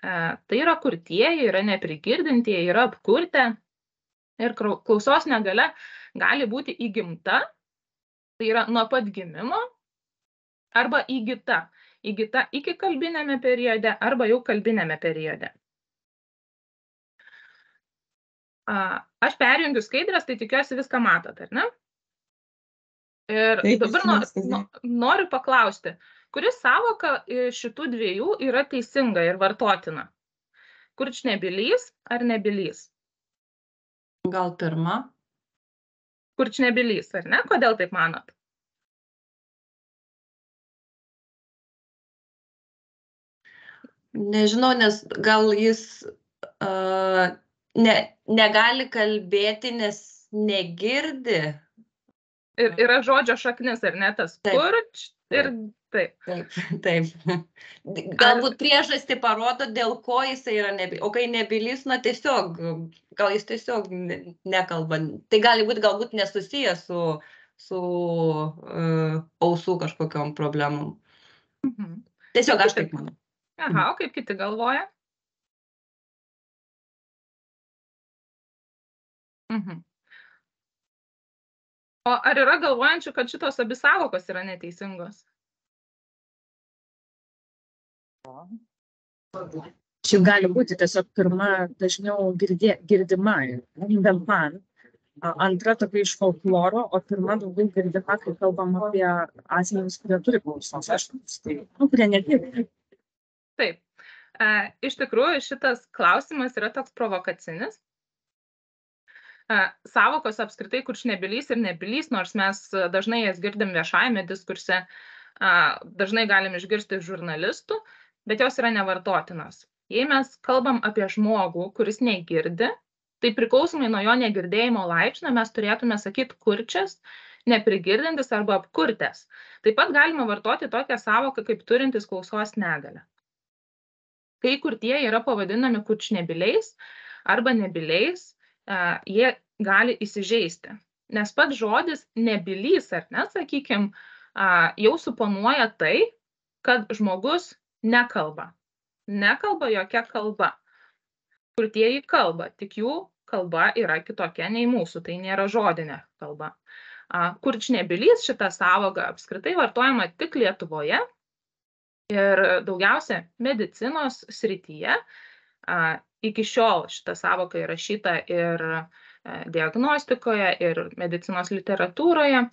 Tai yra kurtieji, yra neprigirdintieji, yra apkurtę. Ir klausos negalia gali būti įgimta, tai yra nuo pat gimimo, arba įgyta. Įgyta iki kalbinėme periode arba jau kalbinėme periode. Aš perjungiu skaidrės, tai tikiuosi viską matot, ar ne? Ir dabar noriu paklausti, kuri sąvoka iš šitų dviejų yra teisinga ir vartotina? Kurčnebylys ar nebylys? Gal pirma? Kurčnebylys, ar ne? Kodėl taip manot? Nežinau, nes gal jis negali kalbėti, nes negirdi. Ir yra žodžio šaknis, ar ne, tas kurč ir taip. Taip. Galbūt priežastį parodo, dėl ko jisai yra nebylys. O kai nebylys, na tiesiog, gal jis tiesiog nekalba. Tai gali būti galbūt nesusijęs su ausų kažkokiom problemom. Tiesiog aš taip manau. Aha, o kaip kiti galvoja? O ar yra galvojančių, kad šitos abi sąvokos yra neteisingos? Čia gali būti tiesiog pirma dažniau girdima, bent man. Antra tokia iš folkloro, o pirma daugiau girdima, kai kalbam apie asmenys, kurie turi klausos ašmenis, tai kurie negirdi. Taip. Iš tikrųjų, šitas klausimas yra toks provokacinis. Sąvokos apskritai kurčnebylys ir nebylys, nors mes dažnai jas girdim viešajame diskurse, dažnai galim išgirsti iš žurnalistų, bet jos yra nevartotinos. Jei mes kalbam apie žmogų, kuris negirdi, tai priklausomai nuo jo negirdėjimo laipsnio mes turėtume sakyti kurčias, neprigirdintis arba apkurtęs. Taip pat galima vartoti tokią sąvoką kaip turintis klausos negalią. Kai kurtieji yra pavadinami kurčnebyliais arba nebyliais, jie gali įsižeisti. Nes pats žodis nebylys, ar ne, sakykime, jau suponuoja tai, kad žmogus nekalba. Nekalba jokia kalba. Kurtieji kalba, tik jų kalba yra kitokia nei mūsų, tai nėra žodinė kalba. Kurčnebylys, šita sąvoka apskritai vartojama tik Lietuvoje ir daugiausia medicinos srityje. Iki šiol šita sąvoka įrašyta ir diagnostikoje, ir medicinos literatūroje.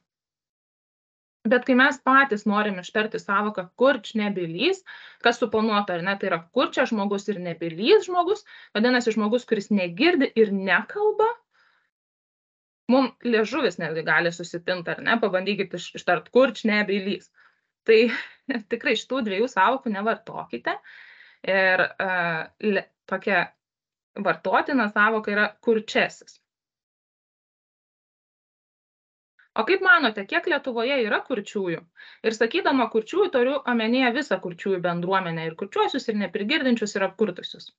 Bet kai mes patys norim ištarti sąvoką kurčnebylys, kas suponuota, ar ne, tai yra kurčias žmogus ir nebylys žmogus, vadinasi žmogus, kuris negirdi ir nekalba, mums liežuvis netgi gali susipinti, ar ne, pabandykit ištart kurčnebylys. Tai tikrai šitų dviejų sąvokų nevartokite. Ir tokia vartotina sąvoka yra kurčiasis. O kaip manote, kiek Lietuvoje yra kurčiųjų? Ir sakydama kurčiųjų, turiu omenyje visą kurčiųjų bendruomenę, ir kurčiuosius, ir neprigirdinčius, ir apkurtusius.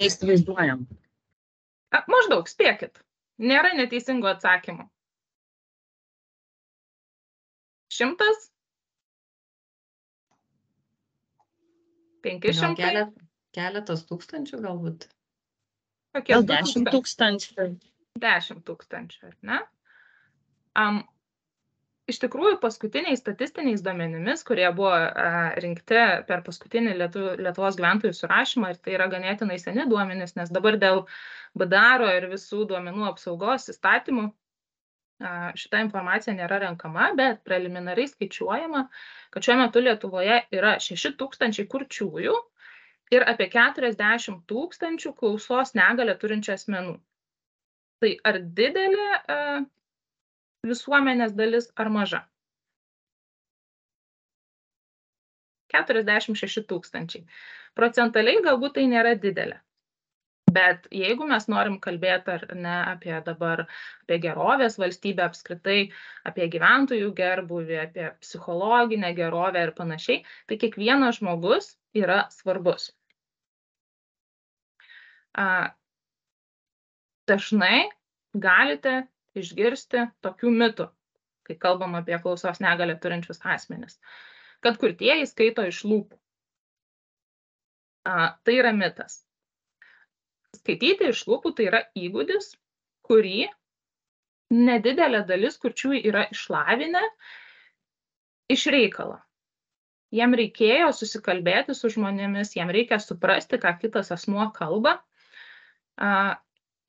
Neįsivaizduojam. Maždaug, spėkit. Nėra neteisingų atsakymų. 100? 500? Keletas tūkstančių galbūt. Gal 10 tūkstančių. 10 tūkstančių, ar ne? Iš tikrųjų, paskutiniais statistiniais duomenimis, kurie buvo rinkti per paskutinį Lietuvos gyventojų surašymą, ir tai yra ganėtinai seni duomenys, nes dabar dėl BDR ir visų duomenų apsaugos įstatymų šita informacija nėra renkama, bet preliminariai skaičiuojama, kad šiuo metu Lietuvoje yra 6 000 kurčiųjų ir apie 40 000 klausos negalią turinčių asmenų. Tai ar didelė visuomenės dalis ar maža? 46 000. Procentaliai galbūt tai nėra didelė. Bet jeigu mes norim kalbėti ar ne apie dabar apie gerovės valstybę apskritai, apie gyventojų gerbūvį, apie psichologinę gerovę ir panašiai, tai kiekvienas žmogus yra svarbus. Dažnai galite išgirsti tokių mitų. kai kalbam apie klausos negalią turinčius asmenis, kad kurtieji skaito iš lūpų. Tai yra mitas. Skaityti iš lūpų tai yra įgūdis, kurį nedidelė dalis kurčiųjų yra išlavinę iš reikalo. Jiem reikėjo susikalbėti su žmonėmis, jiem reikia suprasti, ką kitas asmuo kalba.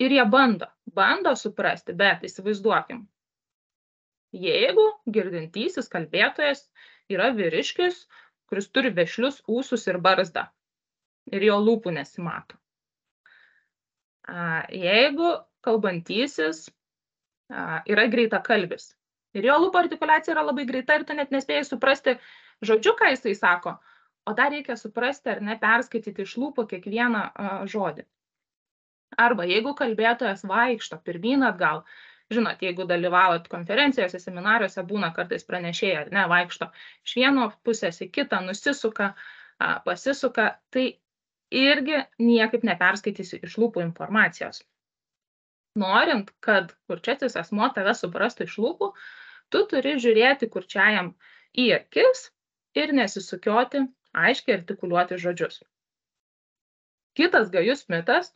Ir jie bando suprasti, bet įsivaizduokim, jeigu girdintysis kalbėtojas yra vyriškis, kuris turi vešlius ūsus ir barzdą ir jo lūpų nesimato. Jeigu kalbantysis yra greitakalbis ir jo lūpų artikuliacija yra labai greita ir tu net nespėjai suprasti žodžiu, ką jisai sako, o dar reikia suprasti ar ne perskaityti iš lūpų kiekvieną žodį. Arba jeigu kalbėtojas vaikšto pirmyn atgal, žinot, jeigu dalyvaujat konferencijose, seminariuose, būna kartais pranešėjai ar ne, vaikšto iš vieno pusės į kitą, nusisuka, pasisuka, tai irgi niekaip neperskaitysi iš lūpų informacijos. Norint, kad kurčiasis asmuo tave suprastų iš lūpų, tu turi žiūrėti kurčiajam į akis ir nesisukioti, aiškiai artikuliuoti žodžius. Kitas gajus mitas,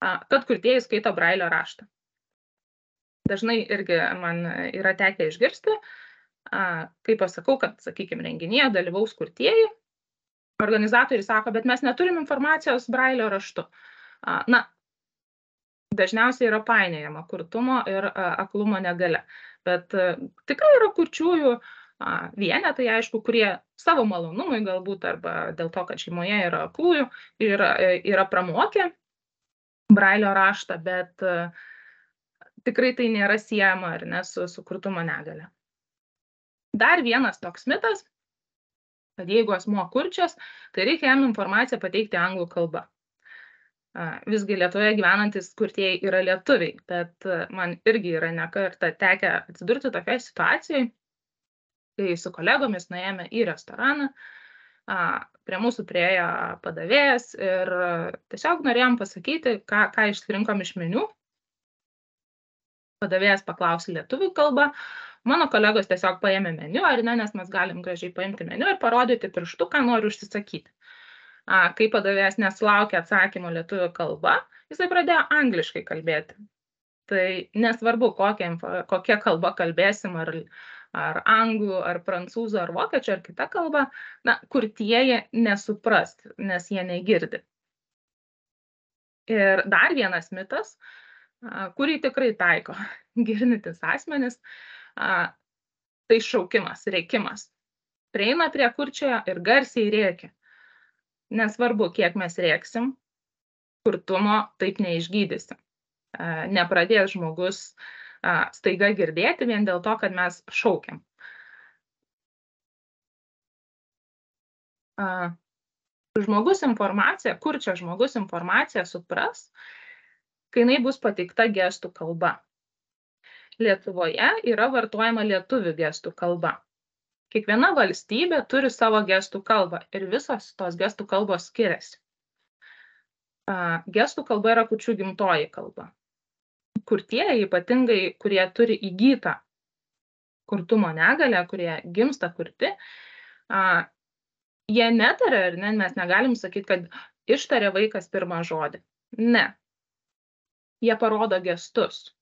kad kurtieji skaito brailio raštą. Dažnai irgi man yra tekę išgirsti, kai pasakau, kad, sakykime, renginyje dalyvaus kurtieji, organizatoriai sako, bet mes neturim informacijos brailio raštu. Dažniausiai yra painiojama kurtumo ir aklumo negalia, bet tikrai yra kurčiųjų vienetai, aišku, kurie savo malonumui galbūt arba dėl to, kad šeimoje yra aklųjų ir yra pramokę brailio raštą, bet tikrai tai nėra siejama ar ne su kurtumo negalia. Dar vienas toks mitas, kad jeigu asmuo kurčias, tai reikia jam informaciją pateikti anglų kalba. Visgi Lietuvoje gyvenantis kurtieji yra lietuviai, bet man irgi yra ne kartą tekę atsidurti tokiai situacijai, kai su kolegomis nuėjome į restoraną, prie mūsų priėjo padavėjas ir tiesiog norėjom pasakyti, ką išsirinkom iš meniu. Padavėjas paklausė lietuvių kalbą, mano kolegos tiesiog paėmė meniu, ar ne, nes mes galim gražiai paimti meniu ir parodyti pirštu, ką noriu užsisakyti. Kai padavėjas nesulaukė atsakymo lietuvių kalba, jisai pradėjo angliškai kalbėti. Tai nesvarbu, kokia kalba kalbėsim, ar anglų, ar prancūzų, ar vokiečių, ar kita kalba, kurtieji nesupras, nes jie negirdi. Ir dar vienas mitas, kurį tikrai taiko girdintys asmenys, tai šaukimas, rėkimas. Prieina prie kurčiojo ir garsiai rėkia. Nesvarbu, kiek mes rėksim, kurtumo taip neišgydysim. Nepradės žmogus staiga girdėti vien dėl to, kad mes šaukiam. Žmogus informaciją, kurčio žmogus informaciją supras, kai jinai bus pateikta gestų kalba. Lietuvoje yra vartojama lietuvių gestų kalba. Kiekviena valstybė turi savo gestų kalbą ir visos tos gestų kalbos skiriasi. Gestų kalba yra kurčių gimtoji kalba. Kurtieji, ypatingai, kurie turi įgytą kurtumo negalią, kurie gimsta kurti, jie netaria, ar ne, mes negalim sakyti, kad ištaria vaikas pirmą žodį. Ne. Jie parodo gestus.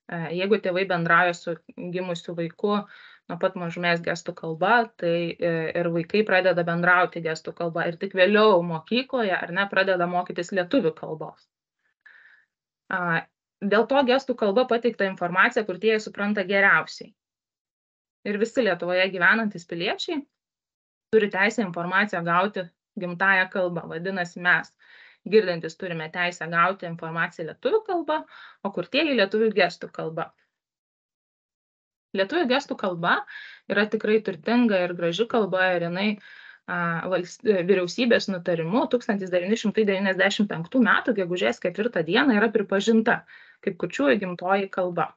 Jeigu tėvai bendrauja su gimusiu vaiku nuo pat mažumės gestų kalba, tai ir vaikai pradeda bendrauti gestų kalba ir tik vėliau mokykloje, ar ne, pradeda mokytis lietuvių kalbos. Dėl to gestų kalba pateikta informacija kurtieji supranta geriausiai. Ir visi Lietuvoje gyvenantys piliečiai turi teisę informaciją gauti gimtąją kalbą. Vadinasi, mes girdintys turime teisę gauti informaciją lietuvių kalba, o kurtieji lietuvių gestų kalba. Lietuvių gestų kalba yra tikrai turtinga ir graži kalba ir jinai vyriausybės nutarimu 1995 metų gegužės 4 dieną yra pripažinta kaip kurčiųjų gimtoji kalba.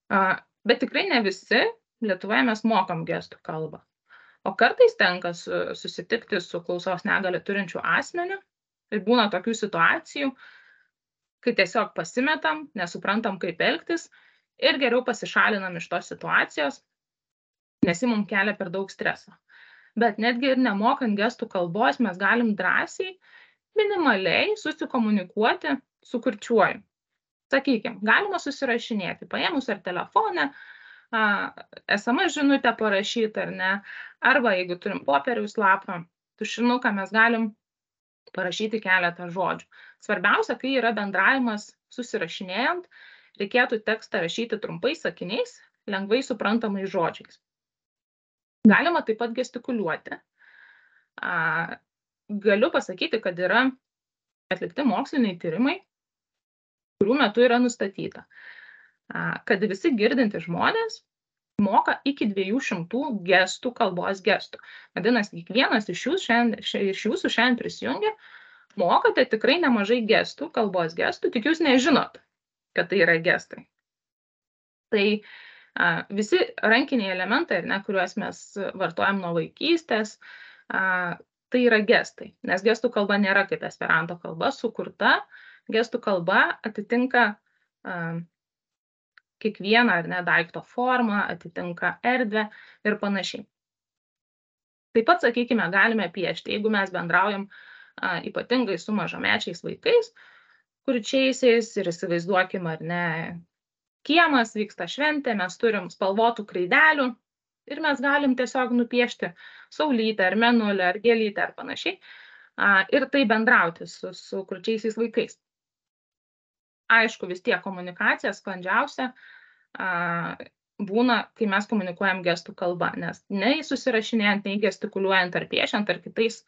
Bet tikrai ne visi Lietuvoje mes mokam gestų kalbą. O kartais tenka susitikti su klausos negalią turinčiu asmeniu ir būna tokių situacijų, kai tiesiog pasimetam, nesuprantam, kaip elgtis ir geriau pasišalinam iš tos situacijos, nes ji mums kelia per daug streso. Bet netgi ir nemokant gestų kalbos, mes galim drąsiai, minimaliai susikomunikuoti su kurčiuoju. Sakykime, galima susirašinėti, paėmus ar telefoną, SMS žinutę parašyti ar ne, arba jeigu turim popieriaus lapą, tušinuką, mes galim parašyti keletą žodžių. Svarbiausia, kai yra bendravimas susirašinėjant, reikėtų tekstą rašyti trumpais sakiniais, lengvai suprantamais žodžiais. Galima taip pat gestikuliuoti. Galiu pasakyti, kad yra atlikti moksliniai tyrimai, kurių metu yra nustatyta, kad visi girdintys žmonės moka iki 200 gestų kalbos gestų. Vadinasi, kiekvienas iš jūsų šiandien prisijungia, mokate tikrai nemažai gestų, kalbos gestų, tik jūs nežinot, kad tai yra gestai. Tai visi rankiniai elementai, kuriuos mes vartojam nuo vaikystės, tai yra gestai, nes gestų kalba nėra kaip esperanto kalba sukurta, gestų kalba atitinka kiekvieną daikto formą, atitinka erdvę ir panašiai. Taip pat, sakykime, galime piešti, jeigu mes bendraujam ypatingai su mažamečiais vaikais, kurčiaisiais ir įsivaizduokim, kiemas, vyksta šventė, mes turim spalvotų kreidelių ir mes galim tiesiog nupiešti saulytę ar mėnulį ar gėlytę ar panašiai ir tai bendrauti su kurčiaisiais vaikais. Aišku, vis tiek komunikacija sklandžiausia būna, kai mes komunikuojam gestų kalba, nes nei susirašinėjant, nei gestikuliuojant ar piešiant ar kitais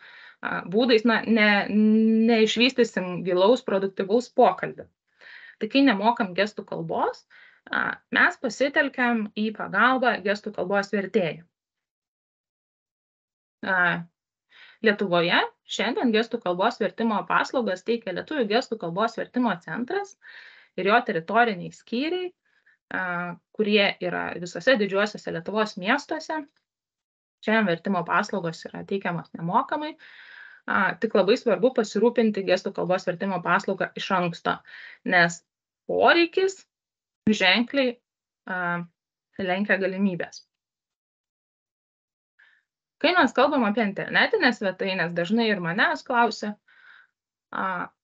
būdais, neišvystysim gilaus produktyvaus pokalbį. Tai kai nemokam gestų kalbos, mes pasitelkiam į pagalbą gestų kalbos vertėjų. Lietuvoje šiandien gestų kalbos vertimo paslaugas teikia Lietuvių gestų kalbos vertimo centras ir jo teritoriniai skyriai, kurie yra visose didžiuosiuose Lietuvos miestuose. Šiandien vertimo paslaugos yra teikiamas nemokamai, tik labai svarbu pasirūpinti gestų kalbos vertimo paslaugą iš anksto, nes poreikis ženkliai lenkia galimybės. Kai mes kalbam apie internetinės svetainės, dažnai ir manęs klausia,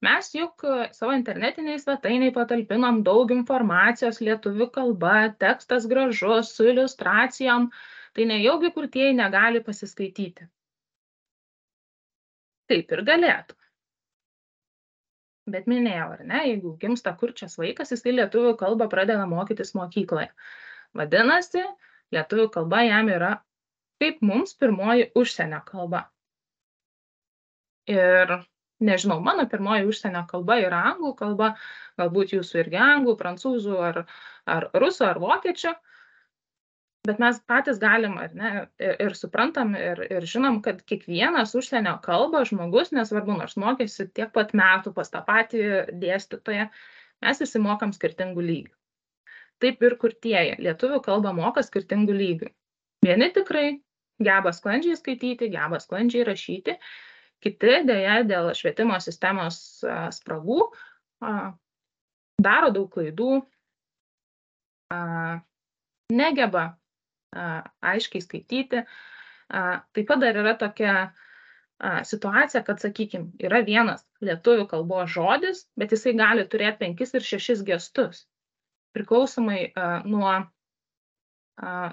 mes juk savo internetiniai svetainiai patalpinom daug informacijos lietuvių kalba, tekstas gražus, su iliustracijom, tai nejaugi kurtieji negali pasiskaityti. Taip ir galėtų. Bet minėjau, jeigu gimsta kurčias vaikas, jisai lietuvių kalbą pradeda mokytis mokykloje. Vadinasi, lietuvių kalba jam yra kaip mums pirmoji užsienio kalba. Ir nežinau, mano pirmoji užsienio kalba yra anglų kalba, galbūt jūsų irgi anglų, prancūzų ar rusų ar vokiečių, bet mes patys galim ir suprantam ir žinom, kad kiekvienas užsienio kalbos žmogus, nesvarbu, nors mokėsi tiek pat metų pas tą patį dėstytoją, mes visi mokam skirtingų lygių. Taip ir kurtieji lietuvių kalbą moka skirtingų lygių. Vieni tikrai geba sklandžiai skaityti, geba sklandžiai rašyti, kiti dėja dėl švietimo sistemos spragų daro daug klaidų, negeba aiškiai skaityti. Taip pat dar yra tokia situacija, kad, sakykime, yra vienas lietuvių kalbos žodis, bet jisai gali turėti 5 ir 6 gestus, priklausomai nuo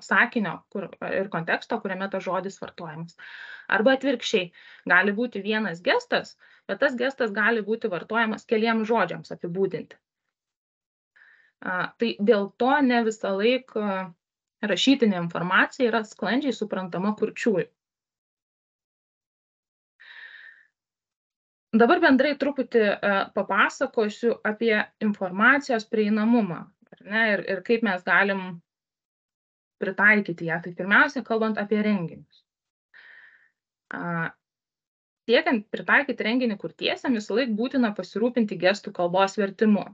sakinio ir konteksto, kuriame tas žodis vartojamas. Arba atvirkščiai, gali būti vienas gestas, bet tas gestas gali būti vartojamas keliems žodžiams apibūdinti. Tai dėl to ne visą laiką rašytinė informacija yra sklandžiai suprantama kurčiųjų. Dabar bendrai truputį papasakosiu apie informacijos prieinamumą ir kaip mes galim pritaikyti ją. Tai pirmiausia, kalbant apie renginius. Siekiant pritaikyti renginį kurtiesiem, visą laiką būtina pasirūpinti gestų kalbos vertimu.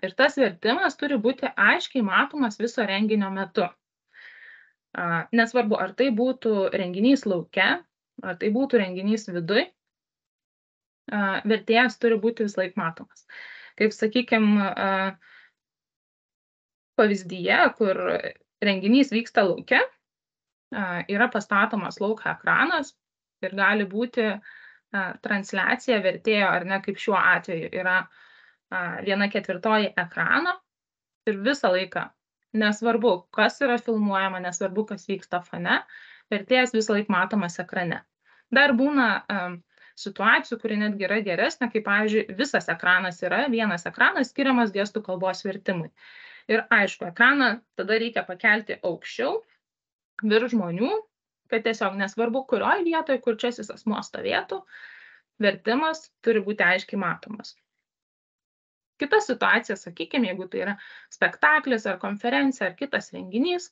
Ir tas vertimas turi būti aiškiai matomas viso renginio metu. Nesvarbu, ar tai būtų renginys lauke, ar tai būtų renginys viduj, vertėjas turi būti visą laiką matomas. kaip, sakykime, pavyzdyje, kur renginys vyksta lauke, yra pastatomas lauko ekranas ir gali būti transliacija vertėjo, ar ne, kaip šiuo atveju yra 1/4 ekrano ir visą laiką, nesvarbu, kas yra filmuojama, nesvarbu, kas vyksta fone, vertėjas visą laiką matomas ekrane. Dar būna situacijų, kuri netgi yra geresnė, kaip, pavyzdžiui, visas ekranas yra, vienas ekranas skiriamas gestų kalbos vertimui. Ir aišku, ekraną tada reikia pakelti aukščiau, virš žmonių, kad tiesiog nesvarbu, kurioje vietoje, kur čia šis asmuo stovėtų, vertimas turi būti aiškiai matomas. Kita situacija, sakykime, jeigu tai yra spektaklis ar konferencija ar kitas renginys,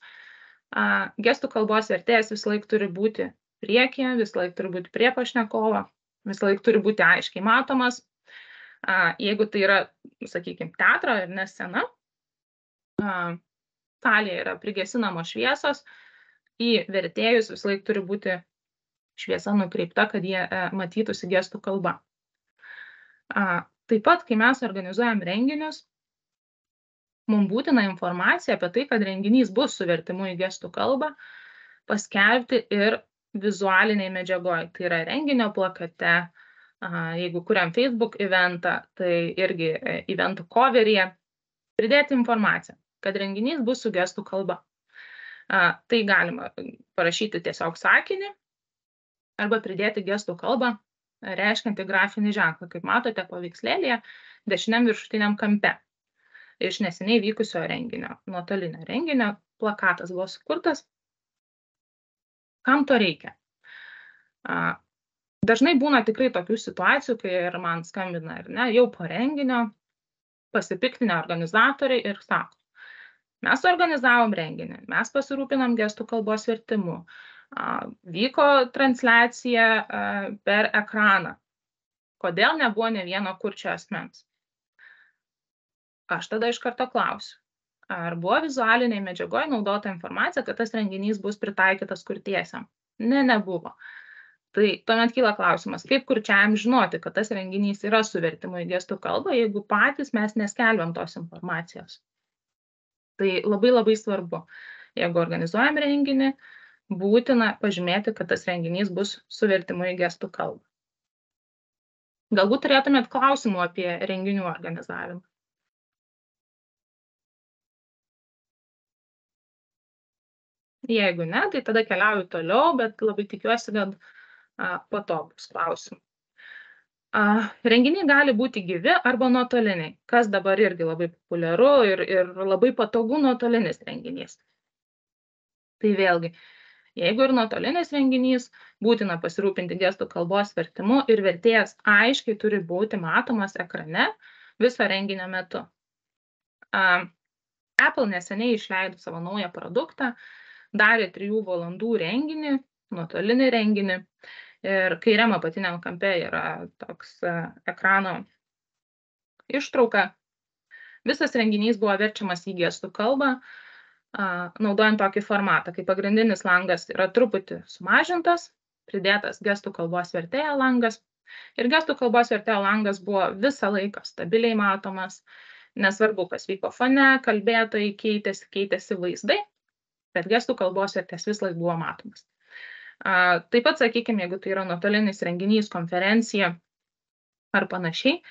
gestų kalbos vertėjas visą laiką turi būti priekyje, visą laiką turi būti prie pašnekovo, visą laiką turi būti aiškiai matomas. Jeigu tai yra, sakykime, teatro ir ne scena, salėje yra prigesinamos šviesos, į vertėjus visą laiką turi būti šviesa nukreipta, kad jie matytųsi gestų kalba. Taip pat, kai mes organizuojam renginius, mums būtina informacija apie tai, kad renginys bus su vertimu į gestų kalbą, paskelbti ir vizualiniai medžiagoje. Tai yra renginio plakate, jeigu kuriam Facebook eventą, tai irgi eventų coveryje, pridėti informaciją, kad renginys bus su gestų kalba. Tai galima parašyti tiesiog sakinį arba pridėti gestų kalbą, reiškiantį grafinį ženklą, kaip matote paveikslėlyje, dešiniam viršutiniam kampe. Iš neseniai vykusio renginio, nuotolinio renginio, plakatas buvo sukurtas. Kam to reikia? Dažnai būna tikrai tokių situacijų, kai ir man skambina, ar ne, jau po renginio pasipiktinę organizatoriai ir sako, mes organizavom renginį, mes pasirūpinam gestų kalbos vertimu, vyko transliacija per ekraną. Kodėl nebuvo ne vieno kurčio asmens? Aš tada iš karto klausiu, ar buvo vizualiniai medžiagoje naudota informacija, kad tas renginys bus pritaikytas kurtiesiam? Ne, nebuvo. Tai tuomet kyla klausimas, kaip kurčiajam žinoti, kad tas renginys yra su vertimu į gestų kalbą, jeigu patys mes neskelbiam tos informacijos. Tai labai labai svarbu, jeigu organizuojam renginį, būtina pažymėti, kad tas renginys bus su vertimu į gestų kalbą. Galbūt turėtumėt klausimų apie renginių organizavimą. Jeigu ne, tai tada keliauju toliau, bet labai tikiuosi, kad po to bus klausimų. Renginiai gali būti gyvi arba nuotoliniai, kas dabar irgi labai populiaru ir labai patogu nuotolinis renginys. Tai vėlgi, jeigu ir nuotolinis renginys, būtina pasirūpinti gestų kalbos vertimu ir vertėjas aiškiai turi būti matomas ekrane viso renginio metu. Apple neseniai išleido savo naują produktą, darė 3 valandų renginį, nuotolinį renginį ir kairiam apatiniam kampe yra toks ekrano ištrauka. Visas renginys buvo verčiamas į gestų kalbą, naudojant tokį formatą, kai pagrindinis langas yra truputį sumažintas, pridėtas gestų kalbos vertėjo langas ir gestų kalbos vertėjo langas buvo visą laiką stabiliai matomas, nesvarbu, kas vyko fone, kalbėtojai keitėsi vaizdai, bet gestų kalbos vertės vis laik buvo matomas. Taip pat, sakykime, jeigu tai yra nuotolinis renginys, konferencija ar panašiai,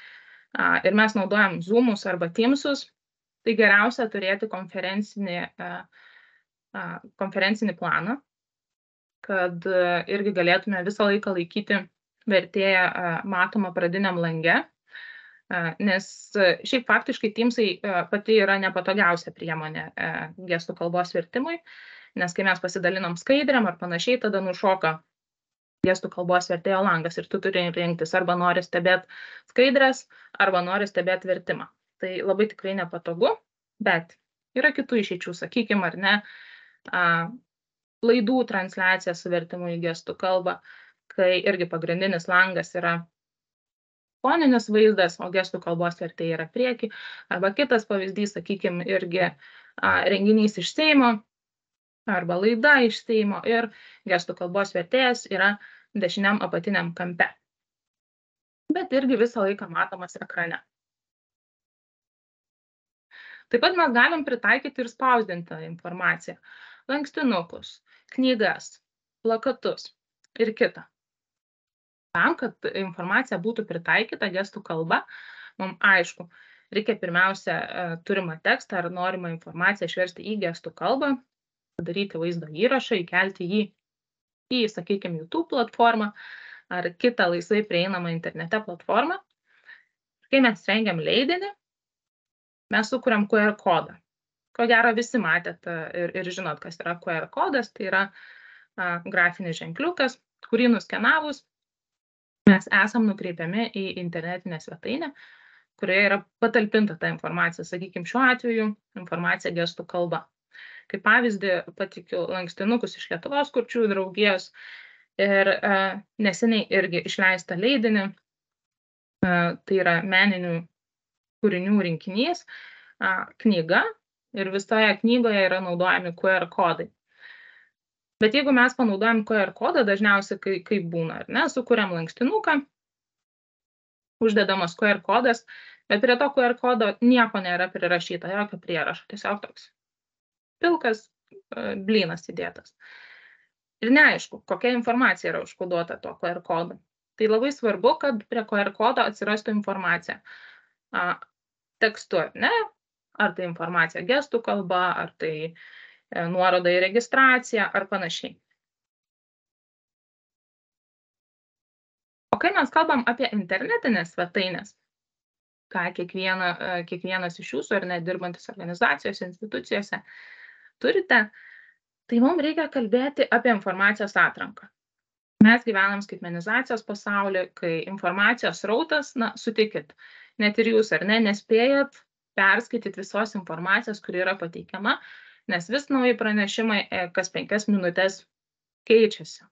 ir mes naudojam Zoomus arba Teamsus, tai geriausia turėti konferencinį planą, kad irgi galėtume visą laiką laikyti vertėją matomą pradiniam lange, nes šiaip faktiškai Teamsai pati yra nepatogiausia priemonė gestų kalbos vertimui, nes kai mes pasidalinam skaidrėm ar panašiai, tada nušoka gestų kalbos vertėjo langas ir tu turi rinktis arba nori stebėti skaidrės, arba nori stebėti vertimą. Tai labai tikrai nepatogu, bet yra kitų išeičių, sakykime, ar ne, laidų transliacija su vertimu į gestų kalbą, kai irgi pagrindinis langas yra foninis vaizdas, o gestų kalbos vertėjai yra prieki, arba kitas pavyzdys, sakykime, irgi renginys iš Seimo, arba laida iš Seimo ir gestų kalbos vertėjas yra dešiniam apatiniam kampe. Bet irgi visą laiką matomas ekrane. Taip pat mes galim pritaikyti ir spausdintą informaciją, lankstinukus, knygas, plakatus ir kitą. Tam, kad informacija būtų pritaikyta gestų kalba, mums aišku, reikia pirmiausia turimą tekstą ar norimą informaciją išversti į gestų kalbą, padaryti vaizdo įrašą, įkelti jį į, sakykime, YouTube platformą ar kitą laisvai prieinamą internete platformą. Kai mes rengiam leidinį, mes sukuriam QR kodą. Ko gero visi matėt ir žinot, kas yra QR kodas, tai yra grafinis ženkliukas, kurį nuskenavus mes esam nukreipiami į internetinę svetainę, kurioje yra patalpinta ta informacija, sakykime, šiuo atveju informacija gestų kalba. Kaip pavyzdį patikiu lankstinukus iš Lietuvos kurčiųjų draugijos ir neseniai irgi išleistą leidinį, tai yra meninių kūrinių rinkinys, knyga ir visoje knygoje yra naudojami QR kodai. Bet jeigu mes panaudojam QR kodą, dažniausiai kaip būna, ar ne, sukuriam lankstinuką, uždedamas QR kodas, bet prie to QR kodo nieko nėra prirašyta, jokio prierašo, tiesiog toks pilkas blynas įdėtas. Ir neaišku, kokia informacija yra užkoduota tuo QR kodu. Tai labai svarbu, kad prie QR kodo atsirastų informacija tekstu, ne? Ar tai informacija gestų kalba, ar tai nuoroda į registraciją ar panašiai. O kai mes kalbam apie internetinės svetainės, ką kiekvienas iš jūsų ar nedirbantis organizacijose, institucijose turite, tai mums reikia kalbėti apie informacijos atranką. Mes gyvenam skaitmenizacijos pasaulyje, kai informacijos srautas, sutikit, net ir jūs ar ne, nespėjat perskaityti visos informacijos, kuri yra pateikiama, nes vis nauji pranešimai kas 5 minutės keičiasi.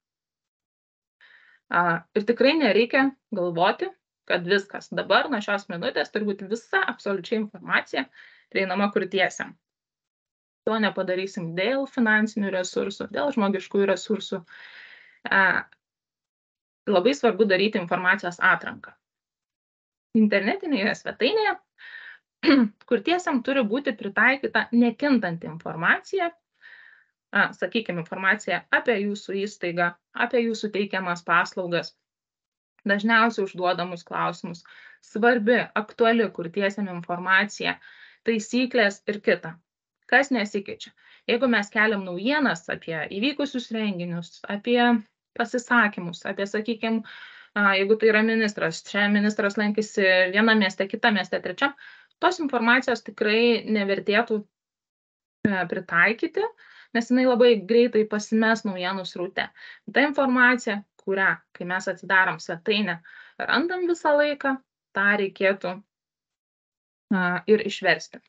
Ir tikrai nereikia galvoti, kad viskas dabar nuo šios minutės turi būti visa absoliučiai informacija prieinama kurtiesiem. To nepadarysim dėl finansinių resursų, dėl žmogiškųjų resursų. Labai svarbu daryti informacijos atranką. Internetinėje svetainėje kurtiesiam turi būti pritaikyta nekintanti informacija, sakykime, informacija apie jūsų įstaigą, apie jūsų teikiamas paslaugas, dažniausiai užduodamus klausimus, svarbi, aktuali kurtiesiam informacija, taisyklės ir kita. Kas nesikeičia? Jeigu mes keliam naujienas apie įvykusius renginius, apie pasisakymus, apie, sakykime, jeigu tai yra ministras, čia ministras lankėsi vienam mieste, kitam mieste, trečiam, tos informacijos tikrai nevertėtų pritaikyti, nes jinai labai greitai pasimes naujienų sraute. Ta informacija, kurią, kai mes atsidarom svetainę, randam visą laiką, tą reikėtų ir išversti.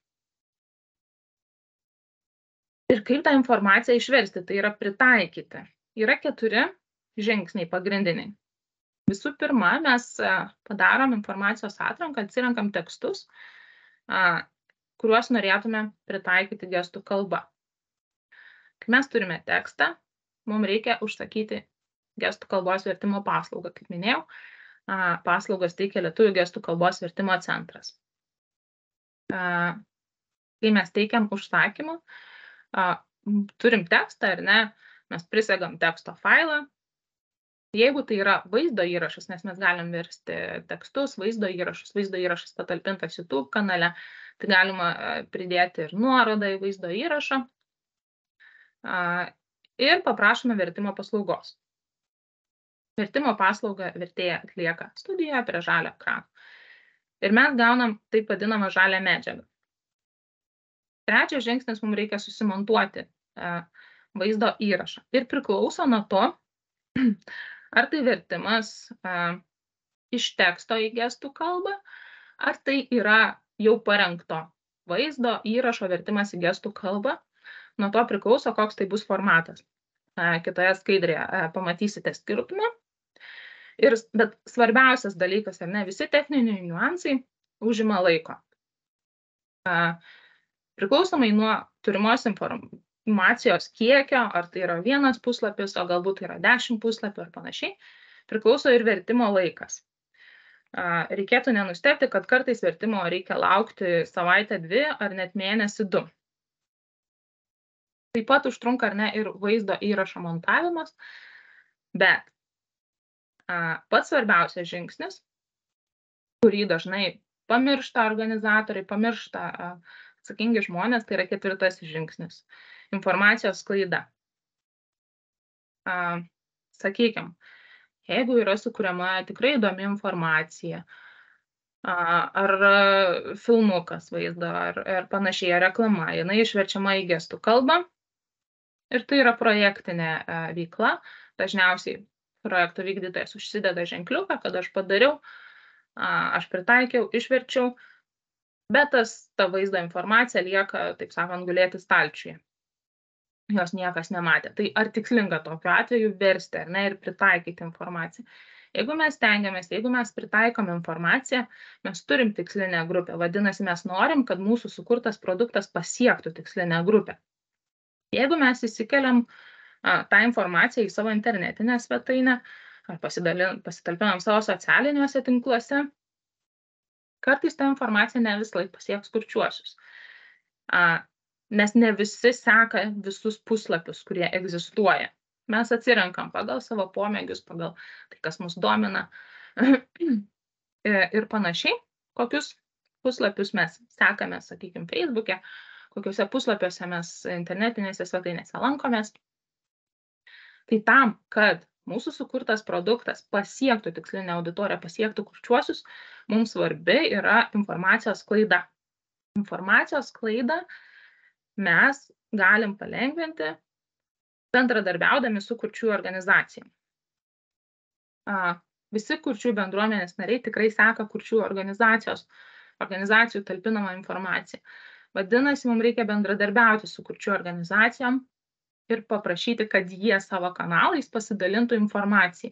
Ir kaip tą informaciją išversti, tai yra pritaikyti. Yra 4 žingsniai pagrindiniai. Visų pirma, mes padarom informacijos atranką, atsirenkam tekstus, kuriuos norėtume pritaikyti gestų kalba. Kai mes turime tekstą, mums reikia užsakyti gestų kalbos vertimo paslaugą. Kaip minėjau, paslaugas teikia Lietuvių gestų kalbos vertimo centras. Kai mes teikiam užsakymą, turim tekstą ar ne, mes prisegam teksto failą. Jeigu tai yra vaizdo įrašas, nes mes galim versti tekstus, vaizdo įrašas patalpintas YouTube kanale, tai galima pridėti ir nuorodą į vaizdo įrašą ir paprašome vertimo paslaugos. Vertimo paslaugą vertėja atlieka studijoje prie žalio ekrano. Ir mes gaunam taip vadinamą žalią medžiagą. Trečias žingsnis, mums reikia susimontuoti vaizdo įrašą. Ir priklauso nuo to, ar tai vertimas iš teksto į gestų kalbą, ar tai yra jau parengto vaizdo įrašo vertimas į gestų kalbą. Nuo to priklauso, koks tai bus formatas. Kitoje skaidrėje pamatysite skirtumą. Bet svarbiausias dalykas, ar ne, visi techniniai niuansai užima laiko. Priklausomai nuo turimos informacijos kiekio, ar tai yra 1 puslapis, o galbūt tai yra 10 puslapių ar panašiai, priklauso ir vertimo laikas. reikėtų nenustebti, kad kartais vertimo reikia laukti savaitę, 2 ar net mėnesį 2. Taip pat užtrunka ar ne ir vaizdo įrašo montavimas, bet pats svarbiausias žingsnis, kurį dažnai pamiršta organizatoriai, pamiršta atsakingi žmonės, tai yra 4. žingsnis – informacijos sklaida. Sakykime, jeigu yra sukuriama tikrai įdomi informacija, ar filmukas vaizdo, ar panašiai, ar reklama, jinai išverčiama į gestų kalbą ir tai yra projektinė veikla. Dažniausiai projekto vykdytojas užsideda ženkliuką, kad aš padariau, aš pritaikiau, išverčiau, bet ta vaizdo informacija lieka, taip sakant, gulėti stalčiuje. Jos niekas nematė. Tai ar tikslinga tokiu atveju versti ar ne ir pritaikyti informaciją? Jeigu mes stengiamės, jeigu mes pritaikom informaciją, mes turim tikslinę grupę. Vadinasi, mes norim, kad mūsų sukurtas produktas pasiektų tikslinę grupę. Jeigu mes įsikeliam tą informaciją į savo internetinę svetainę ar pasitalpinam savo socialiniuose tinkluose, kartais ta informacija ne visą laiką pasieks kurčiuosius. Nes ne visi seka visus puslapius, kurie egzistuoja. Mes atsirenkam pagal savo pomėgius, pagal tai, kas mus domina ir panašiai, kokius puslapius mes sekame, sakykime, Facebook'e, kokiuose puslapiuose mes internetinėse svetainėse lankomės. Tai tam, kad mūsų sukurtas produktas pasiektų tikslinę auditoriją, pasiektų kurčiuosius, mums svarbi yra informacijos sklaida. Informacijos sklaidą mes galim palengvinti bendradarbiaudami su kurčiųjų organizacijom. Visi kurčiųjų bendruomenės nariai tikrai seka kurčiųjų organizacijų talpinamą informaciją. Vadinasi, mums reikia bendradarbiauti su kurčiųjų organizacijom ir paprašyti, kad jie savo kanalais pasidalintų informaciją.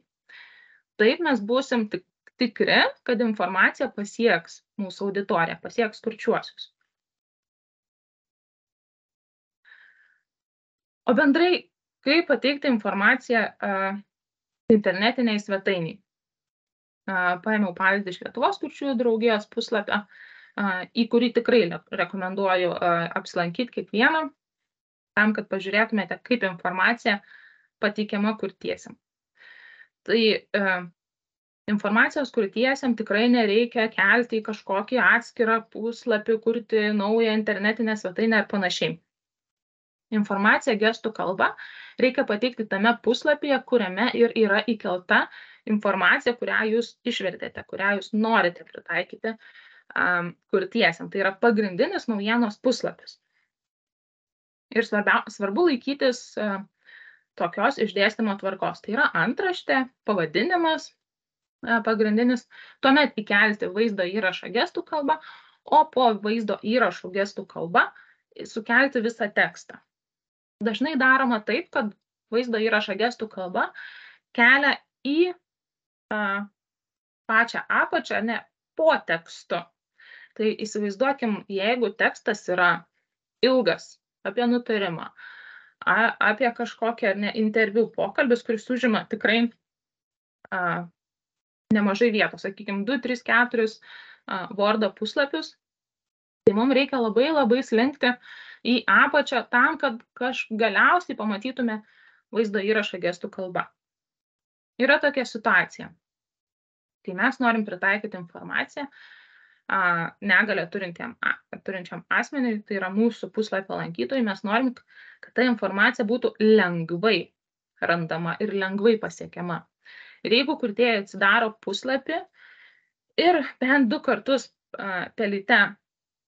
Taip mes būsim tikri, kad informacija pasieks mūsų auditoriją, pasieks kurčiuosius. O bendrai, kaip pateikti informaciją internetiniai svetainiai. Paėmiau pavyzdį iš Lietuvos kurčiųjų draugijos puslapio, į kurį tikrai rekomenduoju apsilankyti kiekvieną, tam, kad pažiūrėtumėte, kaip informacija pateikiama kurtiesiam. Tai informacijos kurtiesiam tikrai nereikia kelti į kažkokį atskirą puslapį, kurti naują internetinę svetainę ir panašiai. Informaciją gestų kalba reikia pateikti tame puslapyje, kuriame ir yra įkelta informacija, kurią jūs išvertėte, kurią jūs norite pritaikyti kurtiesiam. Tai yra pagrindinis naujienos puslapis. Ir svarbu laikytis tokios išdėstymo tvarkos. Tai yra antraštė, pavadinimas pagrindinis, tuomet įkelti vaizdo įrašą gestų kalba, o po vaizdo įrašų gestų kalba sukelti visą tekstą. Dažnai daroma taip, kad vaizdo įrašą gestų kalba kelia į pačią apačią, ne po tekstu. Tai įsivaizduokim, jeigu tekstas yra ilgas apie nutarimą, apie kažkokią interviu pokalbis, kuris užima tikrai nemažai vietos, sakykime, 2, 3, 4 Wordo puslapius, tai mums reikia labai slinkti į apačią tam, kad galiausiai pamatytume vaizdo įrašą gestų kalba. Yra tokia situacija. Tai mes norim pritaikyti informaciją negalią turinčiam asmeniui, tai yra mūsų puslapio lankytojai, mes norim, kad ta informacija būtų lengvai randama ir lengvai pasiekiama. Ir jeigu kurtieji atsidaro puslapį ir bent 2 kartus pelyte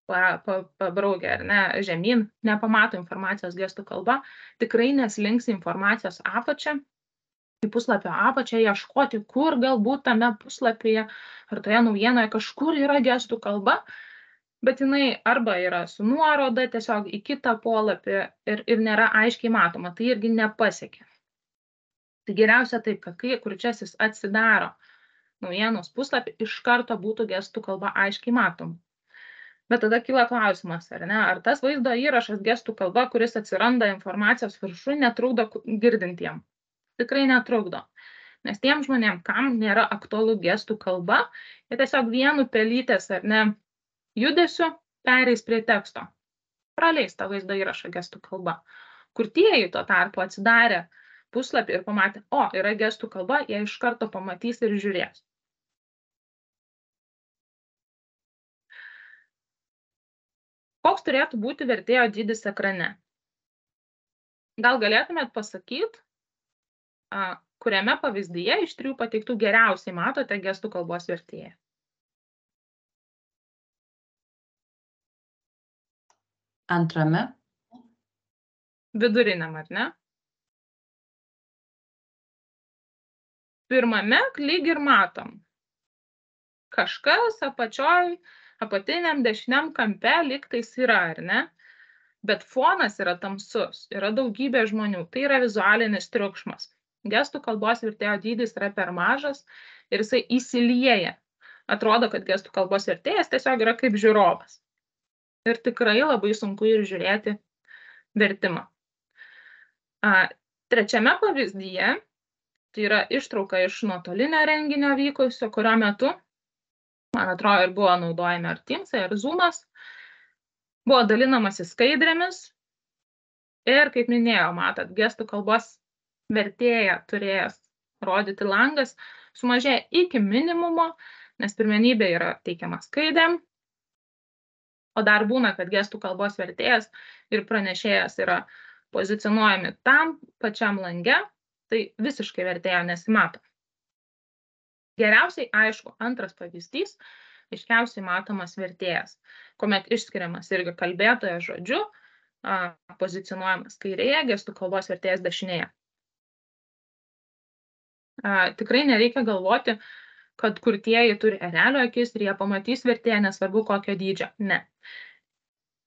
pabraukia ar ne žemyn, nepamato informacijos gestų kalba, tikrai neslinks informacijos apačią, į puslapio apačią ieškoti, kur galbūt tame puslapyje ar toje naujienoje kažkur yra gestų kalba, bet jinai arba yra su nuoroda tiesiog į kitą polapį ir nėra aiškiai matoma, tai irgi nepasiekia. Tai geriausia taip, kad kai kurčiasis atsidaro naujienos puslapį, iš karto būtų gestų kalba aiškiai matoma. Bet tada kyla klausimas, ar ne? Ar tas vaizdo įrašas gestų kalba, kuris atsiranda informacijos viršuje, netrukdo girdintiem? Tikrai netrukdo. Nes tiem žmonėm, kam nėra aktualu gestų kalba, jie tiesiog vienu pelytės ar ne judesiu pereis prie teksto. Praleis tą vaizdo įrašą gestų kalba. Kurtieji tuo tarpu atsidarė puslapį ir pamatė, yra gestų kalba, jie iš karto pamatys ir žiūrės. Koks turėtų būti vertėjo dydis ekrane? Gal galėtumėt pasakyti, kuriame pavyzdyje iš 3 pateiktų geriausiai matote gestų kalbos vertėją? Antrame. Viduriniam, ar ne? Pirmame lyg ir matom. Kažkas apatiniam dešiniam kampe lyg tais yra, ar ne? Bet fonas yra tamsus, yra daugybė žmonių, tai yra vizualinis triukšmas. Gestų kalbos vertėjo dydis yra per mažas ir jisai įsilieja. Atrodo, kad gestų kalbos vertėjas tiesiog yra kaip žiūrovas. Ir tikrai labai sunku ir žiūrėti vertimą. Trečiame pavyzdyje, tai yra ištrauka iš nuotolinio renginio vykusio, kurio metu, man atrodo, ir buvo naudojami ar Teamsai, ar Zoomas, buvo dalinamasi skaidrėmis ir, kaip minėjau, matot, gestų kalbos vertėja turėjęs rodyti langas sumažėja iki minimumo, nes pirmenybė yra teikiama skaidrėm, o dar būna, kad gestų kalbos vertėjas ir pranešėjas yra pozicionuojami tam pačiam lange, tai visiškai vertėjo nesimato. Geriausiai, aišku, antras pavyzdys, aiškiausiai matomas vertėjas, kuomet išskiriamas irgi kalbėtojas žodžiu, pozicionuojamas kairėje, gestų kalbos vertėjas dešinėje. Tikrai nereikia galvoti, kad kurtieji turi erelio akis ir jie pamatys vertėją, nesvarbu kokio dydžio. Ne.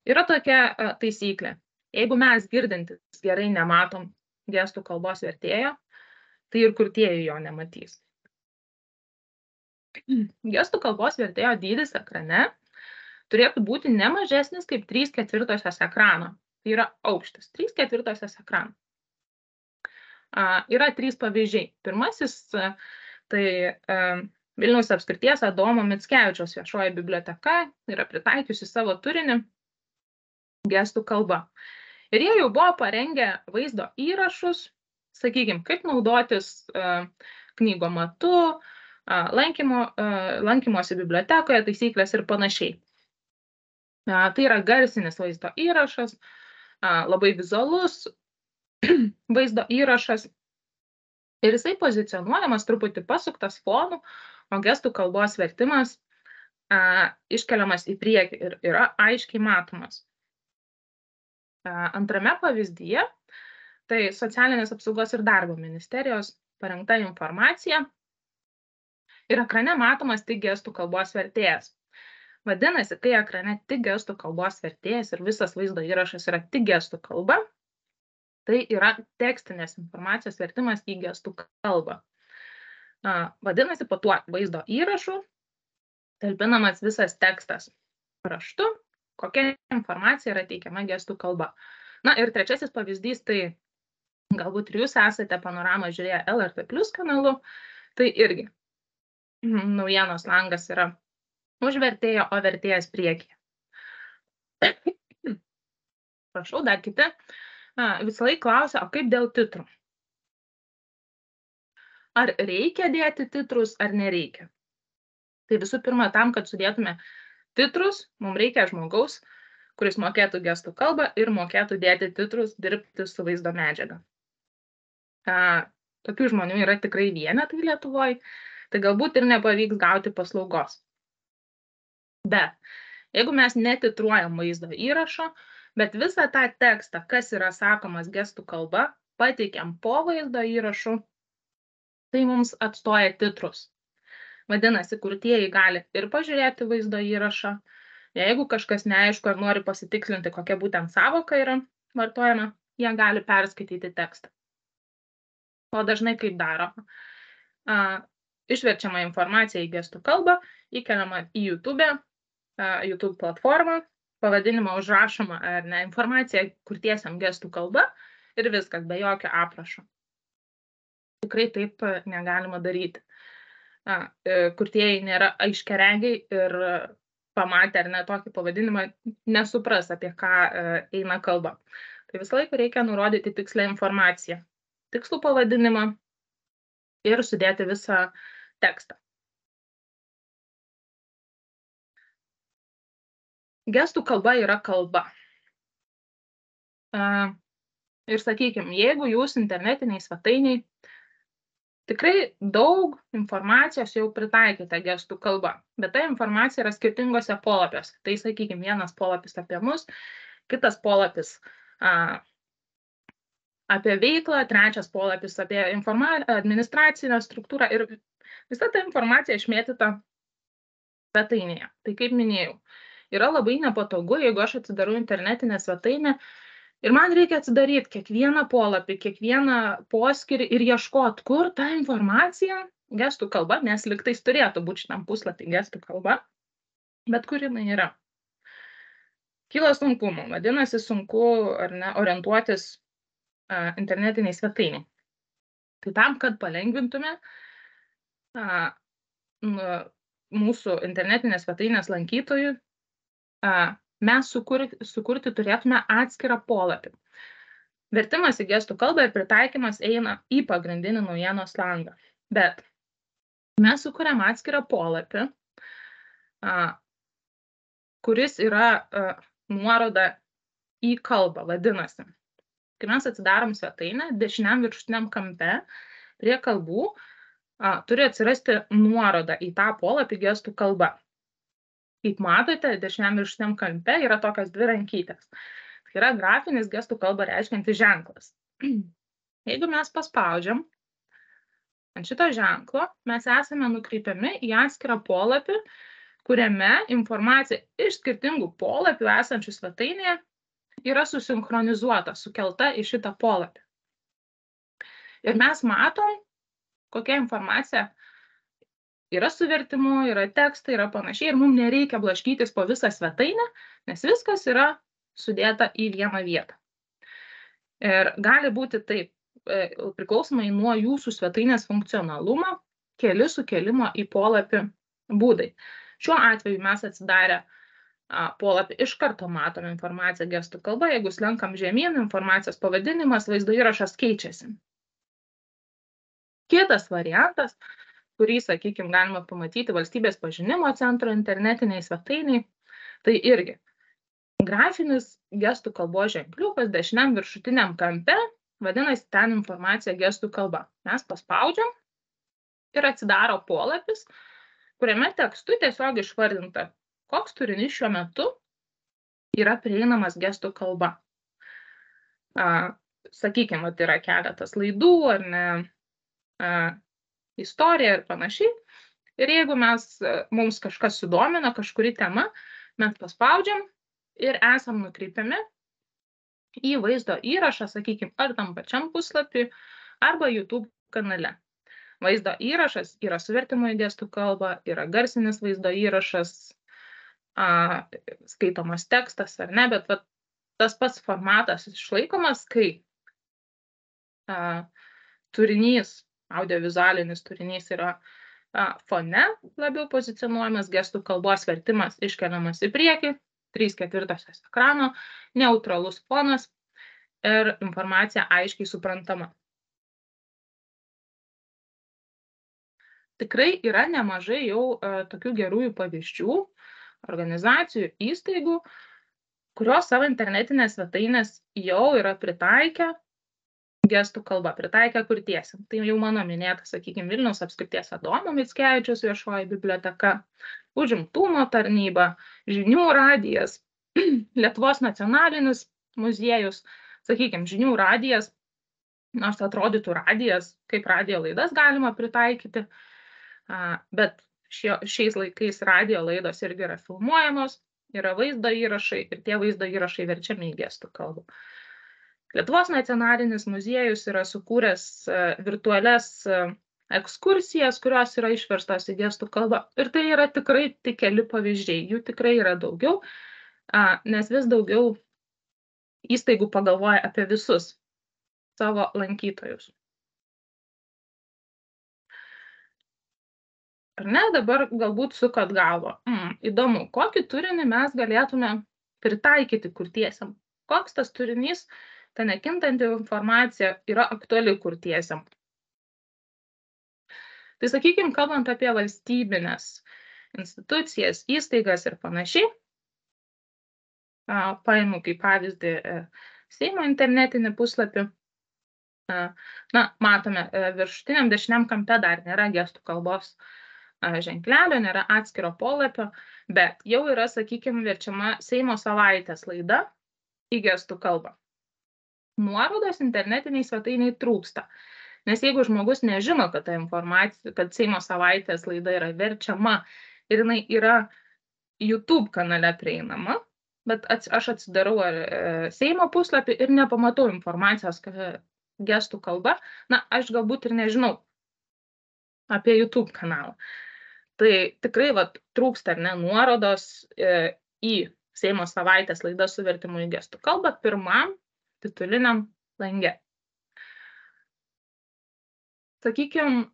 Yra tokia taisyklė. Jeigu mes girdintis gerai nematom gestų kalbos vertėjo, tai ir kurtieji jo nematys. Gestų kalbos vertėjo dydis ekrane turėtų būti ne mažesnis kaip 3/4 ekrano. Tai yra aukštis, 3/4 ekrano. Yra 3 pavyzdžiai. Pirmasis, tai Vilniaus apskrities Adomo Mickevičiaus viešoji biblioteka yra pritaikiusi savo turinį gestų kalba. Ir jie jau buvo parengę vaizdo įrašus, sakykime, kaip naudotis knygomatu, lankymosi bibliotekoje, taisyklės ir panašiai. Tai yra garsinis vaizdo įrašas, labai vizualus vaizdo įrašas ir jisai pozicionuojamas truputį pasuktas fonu, o gestų kalbos vertimas iškeliamas į priekį ir yra aiškiai matomas. Antrame pavyzdyje, tai Socialinės apsaugos ir darbo ministerijos parengta informacija ir ekrane matomas tik gestų kalbos vertėjas. Vadinasi, kai ekrane tik gestų kalbos vertėjas ir visas vaizdo įrašas yra tik gestų kalba, tai yra tekstinės informacijos vertimas į gestų kalbą. Vadinasi, po tuo vaizdo įrašu talpinamas visas tekstas raštu, kokia informacija yra teikiama gestų kalba. Na ir trečiasis pavyzdys, tai galbūt ir jūs esate panoramą žiūrėję LRT Plus kanalu, tai irgi naujienos langas yra už vertėjo, o vertėjas priekyje. Prašau, dar kiti. Visą laiką klausia, o kaip dėl titrų? Ar reikia dėti titrus, ar nereikia? Tai visų pirma, tam, kad sudėtume titrus, mums reikia žmogaus, kuris mokėtų gestų kalbą ir mokėtų dėti titrus, dirbti su vaizdo medžiaga. Tokių žmonių yra tikrai vienetai Lietuvoje, tai galbūt ir nepavyks gauti paslaugos. Bet jeigu mes netitruojam vaizdo įrašo, bet visą tą tekstą, kas yra sakomas gestų kalba, pateikiam po vaizdo įrašu, tai mums atstoja titrus. Vadinasi, kurtieji gali ir pažiūrėti vaizdo įrašą, jeigu kažkas neaišku ar nori pasitikslinti, kokia būtent sąvoka yra vartojama, jie gali perskaityti tekstą. O dažnai kaip daroma? Išverčiama informacija į gestų kalbą, įkeliama į YouTube platformą, pavadinimą užrašoma ar ne informacija kurtiesiam gestų kalba ir viskas, be jokio aprašo. Tikrai taip negalima daryti. Kurtieji nėra aiškiaregiai ir pamatę ar ne tokį pavadinimą nesupras, apie ką eina kalba. Tai visą laiką reikia nurodyti tikslę informaciją, tikslų pavadinimą ir sudėti visą tekstą. Gestų kalba yra kalba. Ir sakykime, jeigu jūs internetiniai svetainiai tikrai daug informacijos jau pritaikėte gestų kalba, bet ta informacija yra skirtingose polapiuose. Tai sakykime, vienas polapis apie mus, kitas polapis apie veiklą, trečias polapis apie administracinę struktūrą ir visa ta informacija išmėtyta svetainėje. Tai kaip minėjau, yra labai nepatogu, jeigu aš atsidarau internetinę svetainę ir man reikia atsidaryti kiekvieną polapį, kiekvieną poskyrį ir ieškoti, kur ta informacija gestų kalba, nes lygtais turėtų būti šitam puslapį gestų kalba, bet kur jinai yra. Kyla sunkumų, vadinasi sunku ar ne orientuotis internetiniai svetainiai. Tai tam, kad palengvintume mūsų internetinės svetainės lankytojų, mes sukurti turėtume atskirą polapį. Vertimas į gestų kalbą ir pritaikymas eina į pagrindinį naujienos langą. Bet mes sukuriam atskirą polapį, kuris yra nuoroda į kalbą, vadinasi. Kai mes atsidarom svetainę, dešiniam viršutiniam kampe prie kalbų turi atsirasti nuoroda į tą polapį gestų kalba. Kaip matote, dešiniam viršutiniam kampe yra tokios dvi rankytės. Tai yra grafinis gestų kalbą reiškiantis ženklas. Jeigu mes paspaudžiam ant šito ženklo, mes esame nukreipiami į atskirą polapį, kuriame informacija iš skirtingų polapių esančių svetainėje yra susinchronizuota, sukelta į šitą polapį. Ir mes matom, kokia informacija yra su vertimu, yra tekstai, yra panašiai, ir mums nereikia blaškytis po visą svetainę, nes viskas yra sudėta į vieną vietą. Ir gali būti taip, priklausomai nuo jūsų svetainės funkcionalumo, keli sukelimo į polapį būdai. Šiuo atveju mes atsidarę polapį iš karto matome informaciją gestų kalba, jeigu slenkam žemyn, informacijos pavadinimas, vaizdo įrašas keičiasi. Kitas variantas, kurį, sakykime, galima pamatyti Valstybės pažinimo centro internetiniai svetainiai, tai irgi grafinis gestų kalbos ženkliukas dešiniam viršutiniam kampe, vadinasi ten informacija gestų kalba. Mes paspaudžiam ir atsidaro polapis, kuriame tekstu tiesiog išvardinta, koks turinys šiuo metu yra prieinamas gestų kalba. Sakykime, tai yra keletas laidų, ar ne, istorija ir panašiai. Ir jeigu mums kažkas sudomina, kažkuri tema, mes paspaudžiam ir esam nukreipiami į vaizdo įrašą, sakykime, ar tam pačiam puslapį, arba YouTube kanale. Vaizdo įrašas yra su vertimu į gestų kalbą, yra garsinis vaizdo įrašas, skaitomas tekstas ar ne, bet tas pats formatas išlaikomas, kai turinys, audiovizualinis turinys yra fone labiau pozicionuojamas, gestų kalbos vertimas iškeliamas į priekį, 3/4 ekrano, neutralus fonas ir informacija aiškiai suprantama. Tikrai yra nemažai jau tokių gerųjų pavyzdžių, organizacijų, įstaigų, kurios savo internetinės svetainės jau yra pritaikę gestų kalbą, pritaikę kurtiesiam. Tai jau mano minėta, sakykime, Vilniaus apskrities Adomo Mickevičiaus viešoji biblioteka, Užimtumo tarnyba, Žinių radijas, Lietuvos nacionalinis muziejus, sakykime, Žinių radijas, nors atrodytų radijas, kaip radijo laidas galima pritaikyti, bet šiais laikais radijo laidos irgi yra filmuojamos, yra vaizdo įrašai ir tie vaizdo įrašai verčiami į gestų kalbą. Lietuvos nacionalinis muziejus yra sukūręs virtualias ekskursijas, kurios yra išverstos į gestų kalbą. Ir tai yra tikrai tik keli pavyzdžiai, jų tikrai yra daugiau, nes vis daugiau įstaigų pagalvoja apie visus savo lankytojus. Ar ne, dabar galbūt sukat galvą. Įdomu, kokį turinį mes galėtume pritaikyti kurtiesiam? Koks tas turinys, ta nekintanti informacija yra aktuali kurtiesiam? Tai sakykime, kalbant apie valstybinės institucijas, įstaigas ir panašiai, paimu kaip pavyzdį Seimo internetinį puslapį. Na, matome, viršutiniam dešiniam kampe dar nėra gestų kalbos ženklelio, nėra atskiro polapio, bet jau yra, sakykime, verčiama Seimo savaitės laida į gestų kalbą. Nuorodos internetiniai svetainiai trūksta, nes jeigu žmogus nežino, kad ta informacija, kad Seimo savaitės laida yra verčiama ir jinai yra YouTube kanale prieinama, bet aš atsidarau Seimo puslapį ir nepamatau informacijos gestų kalba, na, aš galbūt ir nežinau apie YouTube kanalą. Tai tikrai trūksta nuorodos į Seimo savaitės laidą su vertimu į gestų kalbą pirmam tituliniam lange. Sakykime,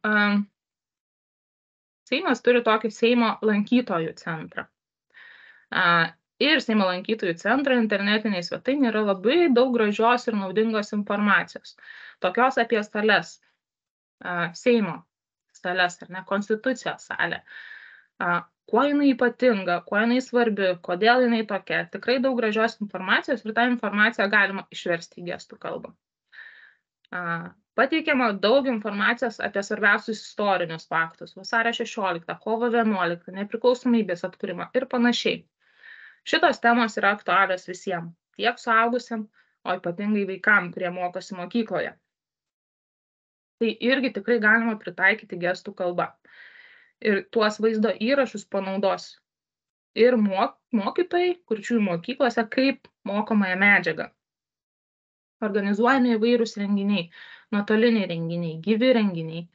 Seimas turi tokį Seimo lankytojų centrą. Ir Seimo lankytojų centro internetiniai svetainiai yra labai daug gražios ir naudingos informacijos. Tokios apie sales, Seimo sales, ar ne, Konstitucijos salę. Kuo jinai ypatinga, kuo jinai svarbi, kodėl jinai tokia. Tikrai daug gražios informacijos ir tą informaciją galima išversti į gestų kalbą. Pateikiama daug informacijos apie svarbiausius istorinius faktus, vasario 16, kovo 11, nepriklausomybės atkūrimą ir panašiai. Šitos temos yra aktualios visiems, tiek suaugusiam, o ypatingai vaikam, kurie mokosi mokykloje. Tai irgi tikrai galima pritaikyti gestų kalbą. Ir tuos vaizdo įrašus panaudos ir mokytojai kurčiųjų mokyklose kaip mokomąją medžiagą. Organizuojami įvairūs renginiai, nuotoliniai renginiai, gyvi renginiai.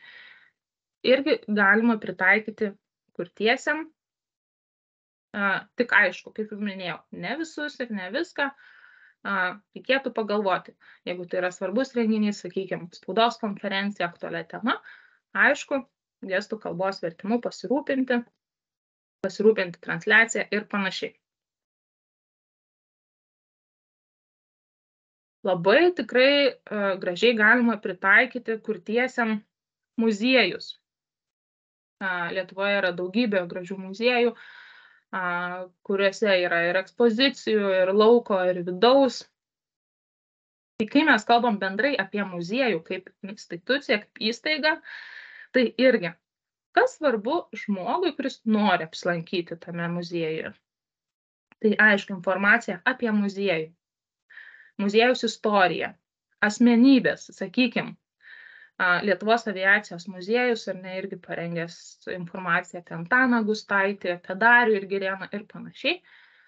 Irgi galima pritaikyti kurtiesiam. Tik aišku, kaip jau minėjau, ne visus ir ne viską, reikėtų pagalvoti. Jeigu tai yra svarbus renginys, sakykime, spaudos konferencija, aktualia tema, aišku, gestų kalbos vertimu pasirūpinti transliaciją ir panašiai. Labai tikrai gražiai galima pritaikyti kurtiesiam muziejus. Lietuvoje yra daugybė gražių muziejų, kuriuose yra ir ekspozicijų, ir lauko, ir vidaus. Tai kai mes kalbam bendrai apie muziejų kaip instituciją, kaip įstaigą, tai irgi, kas svarbu žmogui, kuris nori apsilankyti tame muziejuje. Tai aišku, informacija apie muziejų, muziejaus istoriją, asmenybės, sakykime, Lietuvos aviacijos muziejus ar ne irgi parengęs informaciją apie Antaną Gustaitį, apie Darių ir Girėną ir panašiai.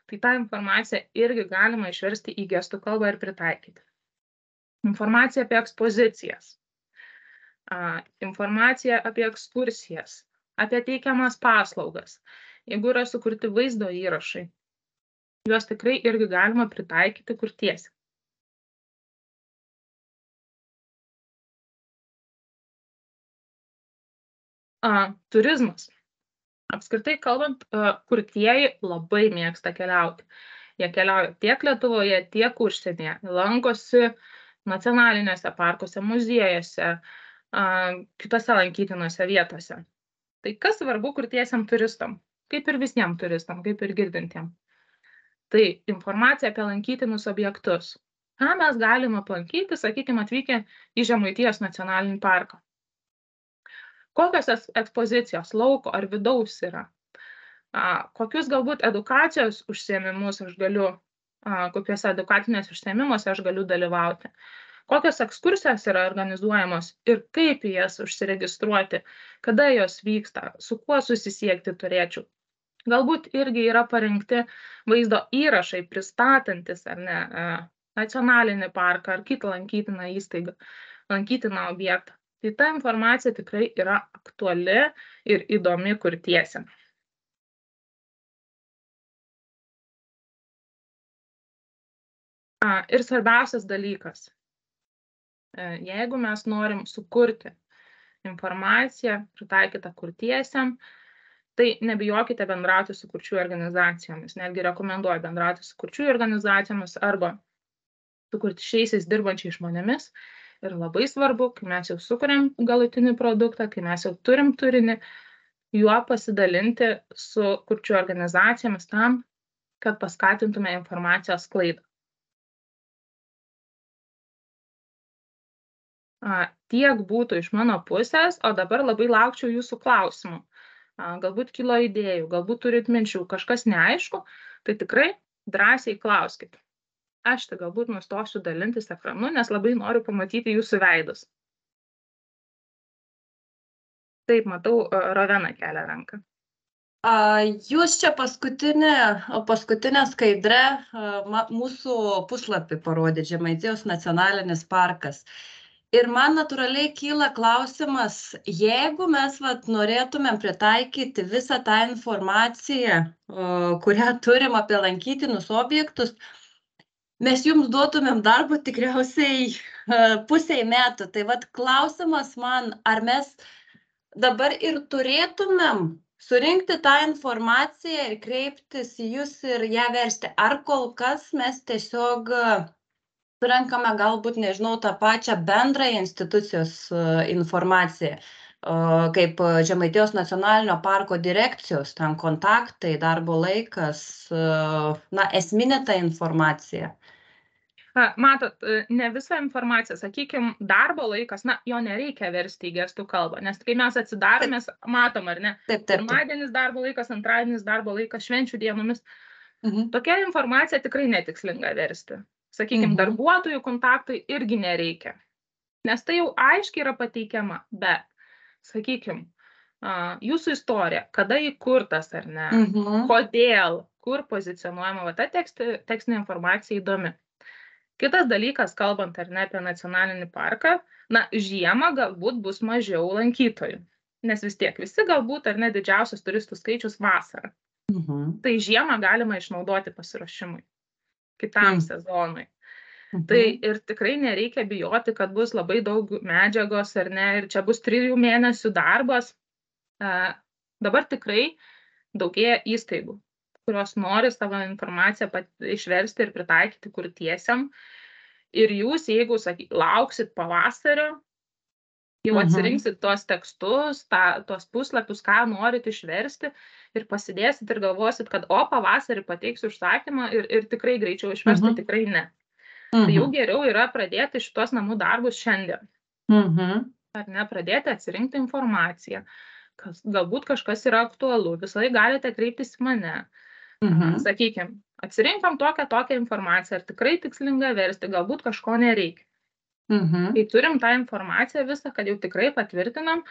Tai tą informaciją irgi galima išversti į gestų kalbą ir pritaikyti. Informacija apie ekspozicijas, informacija apie ekskursijas, apie teikiamas paslaugas. Jeigu yra sukurti vaizdo įrašai, juos tikrai irgi galima pritaikyti kurtiesiam. Turizmas. Apskritai kalbant, kurtieji labai mėgsta keliauti. Jie keliauja tiek Lietuvoje, tiek užsienyje, lankosi nacionaliniuose parkuose, muziejuose, kitose lankytinose vietose. Tai kas svarbu kurtiesiam turistam? Kaip ir visiems turistam, kaip ir girdintiem. Tai informacija apie lankytinus objektus. Ką mes galime aplankyti, sakykime, atvykę į Žemaitijos nacionalinį parką? Kokios ekspozicijos lauko ar vidaus yra? Kokius galbūt edukacijos užsiėmimus aš galiu, kokiuose edukacinės užsiėmimuose aš galiu dalyvauti? Kokios ekskursijos yra organizuojamos ir kaip į jas užsiregistruoti, kada jos vyksta, su kuo susisiekti turėčiau? Galbūt irgi yra parengti vaizdo įrašai pristatantis ar ne nacionalinį parką ar kitą lankytiną įstaigą, lankytiną objektą. Tai ta informacija tikrai yra aktuali ir įdomi kurtiesiam. Ir svarbiausias dalykas, jeigu mes norim sukurti informaciją pritaikytą kurtiesiam, Tai nebijokite bendrauti su kurčiųjų organizacijomis, netgi rekomenduoju bendrauti su kurčiųjų organizacijomis arba su kurčiaisiais dirbančiais žmonėmis. Ir labai svarbu, kai mes jau sukuriam galutinį produktą, kai mes jau turim turinį, juo pasidalinti su kurčiųjų organizacijomis tam, kad paskatintume informacijos sklaidą. Tiek būtų iš mano pusės, o dabar labai laukčiau jūsų klausimų. Galbūt kilo idėjų, galbūt turit minčių, kažkas neaišku, tai tikrai drąsiai klauskite. Aš tai galbūt nustosiu dalintis ekranu, nes labai noriu pamatyti jūsų veidus. Taip, matau, Rovena kelia ranką. Jūs čia paskutinę skaidrę mūsų puslapį parodė Žemaitijos nacionalinis parkas. Ir man natūraliai kyla klausimas, jeigu mes norėtumėm pritaikyti visą tą informaciją, kurią turim apie lankytinus objektus, mes jums duotumėm darbo tikriausiai pusei metų. Tai klausimas man, ar mes dabar ir turėtumėm surinkti tą informaciją ir kreiptis į jūs ir ją versti. Ar kol kas mes tiesiog surenkame galbūt, nežinau, tą pačią bendrąją institucijos informaciją, kaip Žemaitijos nacionalinio parko direkcijos, ten kontaktai, darbo laikas, esminė ta informacija. Matot, ne visą informaciją, sakykime, darbo laikas, jo nereikia versti į gestų kalbą, nes kai mes atsidarom, mes matom, ar ne? Pirmadienis darbo laikas, antradienis darbo laikas, švenčių dienomis. Tokia informacija tikrai netikslinga versti. Sakykime, darbuotojų kontaktai irgi nereikia, nes tai jau aiškiai yra pateikiama, bet, sakykime, jūsų istorija, kada įkurtas, ar ne, kodėl, kur pozicionuojama, ta tekstinė informacija įdomi. Kitas dalykas, kalbant ar ne apie nacionalinį parką, žiemą galbūt bus mažiau lankytojų, nes vis tiek visi galbūt ar ne didžiausias turistų skaičius vasarą. Tai žiemą galima išnaudoti pasiruošimui, kitam sezonui. Tai ir tikrai nereikia bijoti, kad bus labai daug medžiagos ar ne, ir čia bus 3 mėnesių darbas. Dabar tikrai daugėja įstaigų, kurios nori savo informaciją išversti ir pritaikyti kurtiesiam. Ir jūs, jeigu lauksit pavasario, jau atsirinksit tuos tekstus, tuos puslapius, ką norit išversti ir pasidėsit ir galvosit, kad pavasarį pateiksiu užsakymą ir tikrai greičiau išversti, tikrai ne. Tai jau geriau yra pradėti šitos namų darbus šiandien. Ar ne, pradėti atsirinkti informaciją. Galbūt kažkas yra aktualu, visai galite kreiptis į mane. Sakykime, atsirinkom tokią informaciją, ar tikrai tikslinga versti, galbūt kažko nereikia. Kai turim tą informaciją visą, kad jau tikrai patvirtinam,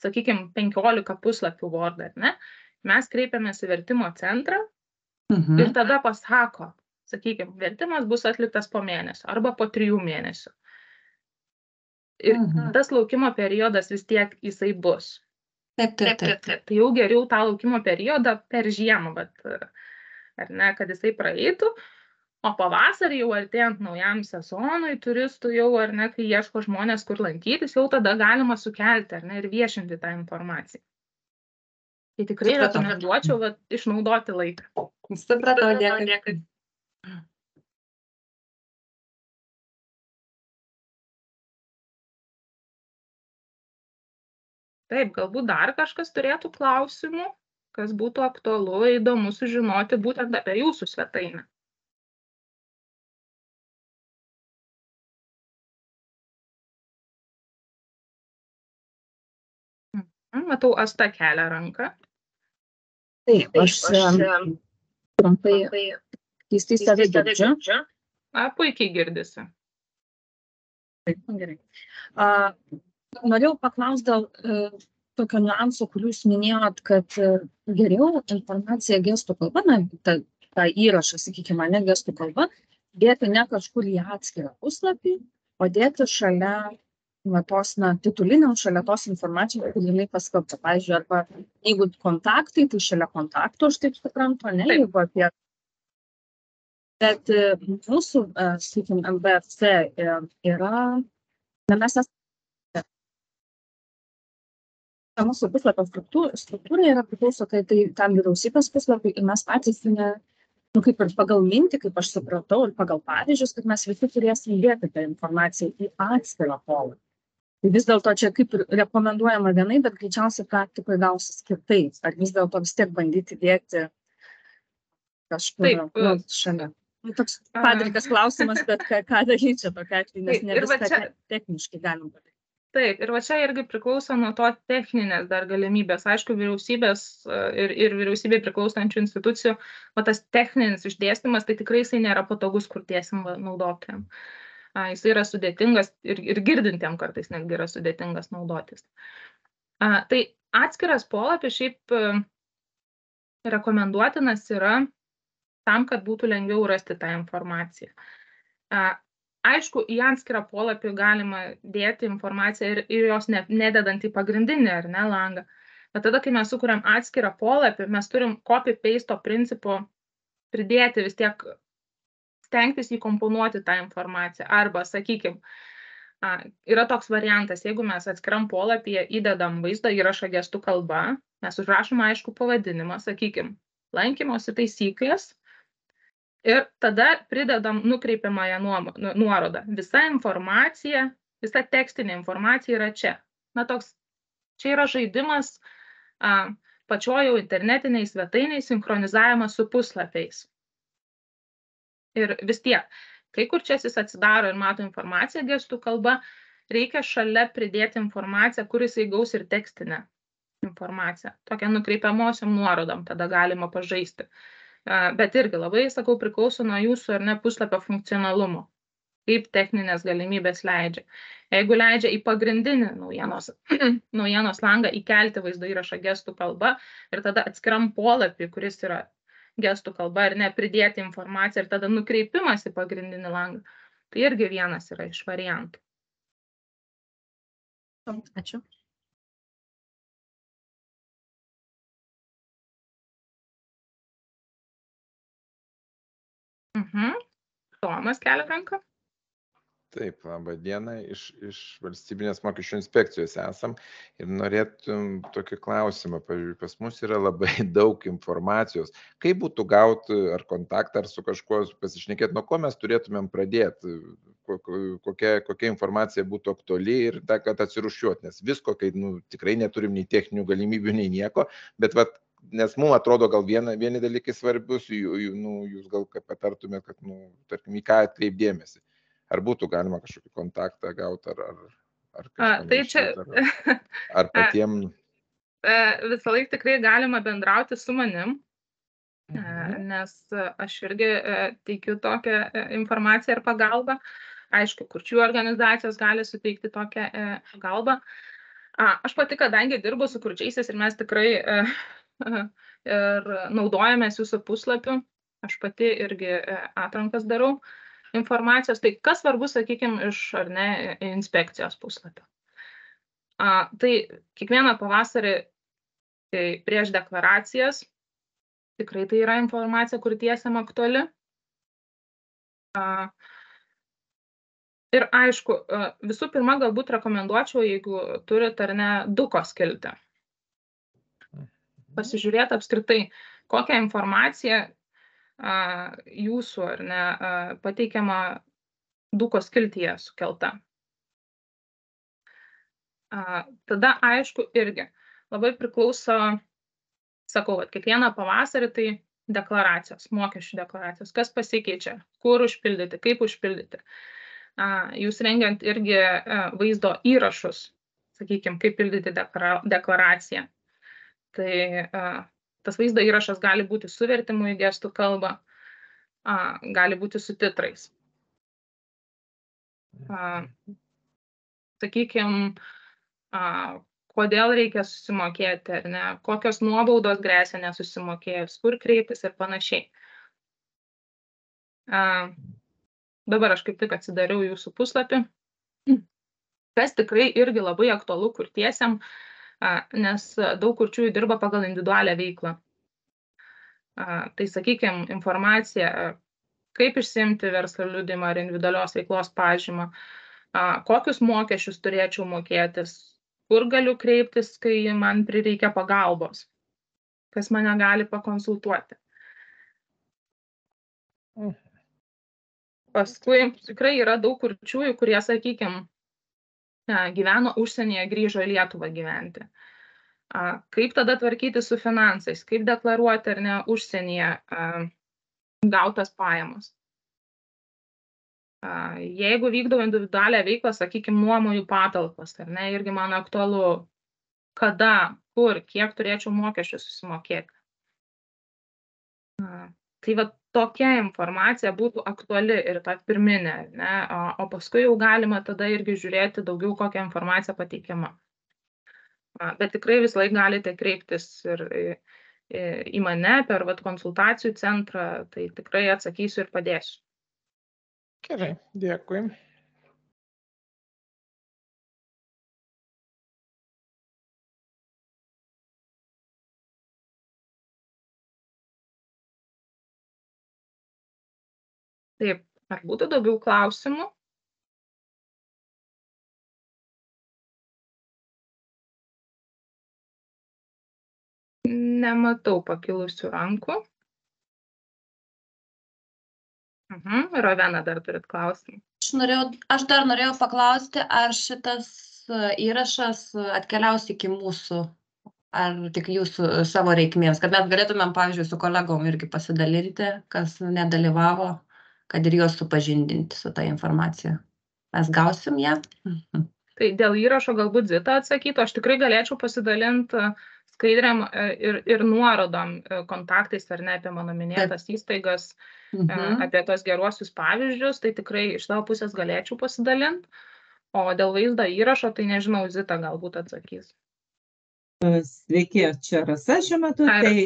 sakykime, 15 puslapių Word, ar ne, mes kreipiamės į vertimo centrą ir tada pasako, sakykime, vertimas bus atliktas po mėnesio arba po 3 mėnesių. Ir tas laukimo periodas vis tiek jisai bus. Taip. Tai jau geriau tą laukimo periodą per žiemą, ar ne, kad jisai praeitų, o pavasarį jau artėjant naujam sezonui turistų jau, ar ne, kai ieško žmonės, kur lankytis, jau tada galima sukelti, ar ne, ir viešinti tą informaciją. Tai tikrai rekomenduočiau išnaudoti laiką. Supratau, dėkui. Taip, galbūt dar kažkas turėtų klausimų, kas būtų aktualu, įdomu sužinoti būtent apie jūsų svetainę. Matau, Asta kelia ranką. Taip, aš trumpai keistai save girdžiu. Puikiai girdisi. Taip, gerai. Norėjau paklausti dėl tokio niuanso, kurį jūs minėjot, kad geriau informaciją gestų kalba, tą įrašą, sakykime, ne gestų kalba, dėti ne kažkur į atskirą puslapį, o dėti šalia tos tituliniam, šalia tos informacijos, kur jinai paskelbta. Pavyzdžiui, arba jeigu kontaktai, tai šalia kontaktų, aš taip suprantu, ne, jeigu apie. Bet mūsų, sakykime, MBFC yra, mes esame mūsų puslapio struktūra yra priklauso, tai tam vyriausybės puslapiui ir mes patys, kaip ir pagal mintį, kaip aš supratau, ir pagal pavyzdžius, kad mes visi turėsim įdėti tą informaciją į atskirą polapį. Tai vis dėlto čia kaip ir rekomenduojama vienai, bet greičiausiai praktikoje gausis kitaip. Ar vis dėlto vis tiek bandyti dėti kažkur šalia. Toks padrikas klausimas, bet ką daryti čia tokia atveju, nes ne viską techniškai galim padaryti. Taip, ir va čia irgi priklauso nuo to techninės dar galimybės. Aišku, vyriausybės ir vyriausybei priklausančių institucijų, o tas techninis išdėstymas, tai tikrai jisai nėra patogus kurtiesiem naudotojam. Jisai yra sudėtingas ir girdintiem kartais netgi yra sudėtingas naudotis. Tai atskiras polapis šiaip rekomenduotinas yra tam, kad būtų lengviau rasti tą informaciją. Aišku, į atskirą polapį galima dėti informaciją ir jos nededant į pagrindinį ar ne langą. Bet tada, kai mes sukuriam atskirą polapį, mes turim copy-paste principu pridėti vis tiek, stengtis įkomponuoti tą informaciją. Arba, sakykime, yra toks variantas, jeigu mes atskiram polapyje įdedam vaizdo įrašą gestų kalba, mes užrašom aišku pavadinimą, sakykime, lankymosi taisyklės. Ir tada pridedam nukreipiamąją nuorodą. Visa informacija, visa tekstinė informacija yra čia. Čia yra žaidimas pačioj jau internetiniai svetainiai sinchronizavimas su puslapiais. Ir vis tiek, kai kurčiasis atsidaro ir mato informaciją gestų kalba, reikia šalia pridėti informaciją, kur jisai gaus ir tekstinę informaciją. Tokią nukreipiamosiom nuorodom tada galima pažaisti. Bet irgi labai, sakau, priklauso nuo jūsų ar ne puslapio funkcionalumo, kaip techninės galimybės leidžia. Jeigu leidžia į pagrindinį naujienos langą įkelti vaizdo įrašą gestų kalba ir tada atskiram polapį, kuris yra gestų kalba ir nepridėti informaciją ir tada nukreipimas į pagrindinį langą, tai irgi vienas yra iš variantų. Ačiū. Tomas kelia ranką. Taip, labą dieną, iš Valstybinės mokesčių inspekcijos esam ir norėtum tokį klausimą. Pavyzdžiui, pas mus yra labai daug informacijos. Kaip būtų gauti ar kontaktą, ar su kažkuo pasišnekėti, nuo ko mes turėtumėm pradėti, kokia informacija būtų aktuali ir tą, kad atsirūšiuoti, nes visko, kai tikrai neturim nei techninių galimybių, nei nieko, bet nes mums atrodo gal vieni dalykai svarbius, jūs gal patartumėt, kad, tarkim, į ką atkreipdėmėsi. Ar būtų galima kažkokį kontaktą gauti, ar patiem? Visą laiką tikrai galima bendrauti su manim, nes aš irgi teikiu tokią informaciją ir pagalbą. Aišku, kurčiųjų organizacijos gali suteikti tokią pagalbą. Aš pati, kadangi dirbu su kurčiaisiais ir mes tikrai ir naudojamės jūsų puslapiu, aš pati irgi atrankas darau informacijos, tai kas svarbu, sakykime, iš ar ne inspekcijos puslapio. Tai kiekvieną pavasarį prieš deklaracijas, tikrai tai yra informacija, kur tiesiam aktuali. Ir aišku, visų pirma, galbūt rekomenduočiau, jeigu turit ar ne Duko skiltį. Pasižiūrėti apskritai, kokią informaciją jūsų ar ne pateikiama Duko skiltyje sukelta. Tada, aišku, irgi labai priklauso, sakau, kiekvieną pavasarį tai deklaracijos, mokesčių deklaracijos, kas pasikeičia, kur užpildyti, kaip užpildyti. Jūs rengiant irgi vaizdo įrašus, sakykime, kaip pildyti deklaraciją. Tai tas vaizdo įrašas gali būti su vertimu į gestų kalbą, gali būti su titrais. Sakykime, kodėl reikia susimokėti, ar ne, kokios nuobaudos gresia nesusimokėjus, kur kreiptis ir panašiai. Dabar aš kaip tik atsidariau jūsų puslapį, kas tikrai irgi labai aktualu kurtiesiem, nes daug kurčiųjų dirba pagal individualią veiklą. Tai, sakykime, informacija, kaip išsiimti verslo liudijimą ar individualios veiklos pažymą, kokius mokesčius turėčiau mokėtis, kur galiu kreiptis, kai man prireikia pagalbos, kas mane gali pakonsultuoti. Paskui tikrai yra daug kurčiųjų, kurie, sakykime, gyveno užsienyje, grįžo į Lietuvą gyventi. Kaip tada tvarkyti su finansais, kaip deklaruoti ar ne užsienyje gautas pajamas. Jeigu vykdau individualią veiklą, sakykime, nuomoju patalpas, ar ne, irgi man aktualu, kada, kur, kiek turėčiau mokesčių susimokėti. Tai va tokia informacija būtų aktuali ir ta pirminė, ne, o paskui jau galima tada irgi žiūrėti daugiau, kokią informaciją pateikiama. Bet tikrai visą laiką galite kreiptis ir į mane per konsultacijų centrą, tai tikrai atsakysiu ir padėsiu. Gerai, dėkui. Taip, ar būtų daugiau klausimų? Nematau pakilusių rankų. Rovena, dar turit klausimą? Aš dar norėjau paklausti, ar šitas įrašas atkeliaus iki mūsų, ar tik jūsų savo reikmėms, kad mes galėtumėm, pavyzdžiui, su kolegom irgi pasidalinti, kas nedalyvavo, kad ir juos supažindinti su ta informacija. Mes gausim ją? Tai dėl įrašo galbūt Zita atsakytų, aš tikrai galėčiau pasidalinti skaidriam ir nuorodom, kontaktais ar ne apie mano minėtas įstaigas, apie tos geruosius pavyzdžius, tai tikrai iš tavo pusės galėčiau pasidalinti, o dėl vaizdo įrašo, tai nežinau, Zita galbūt atsakys. Sveiki, čia Rasa šiuo metu, tai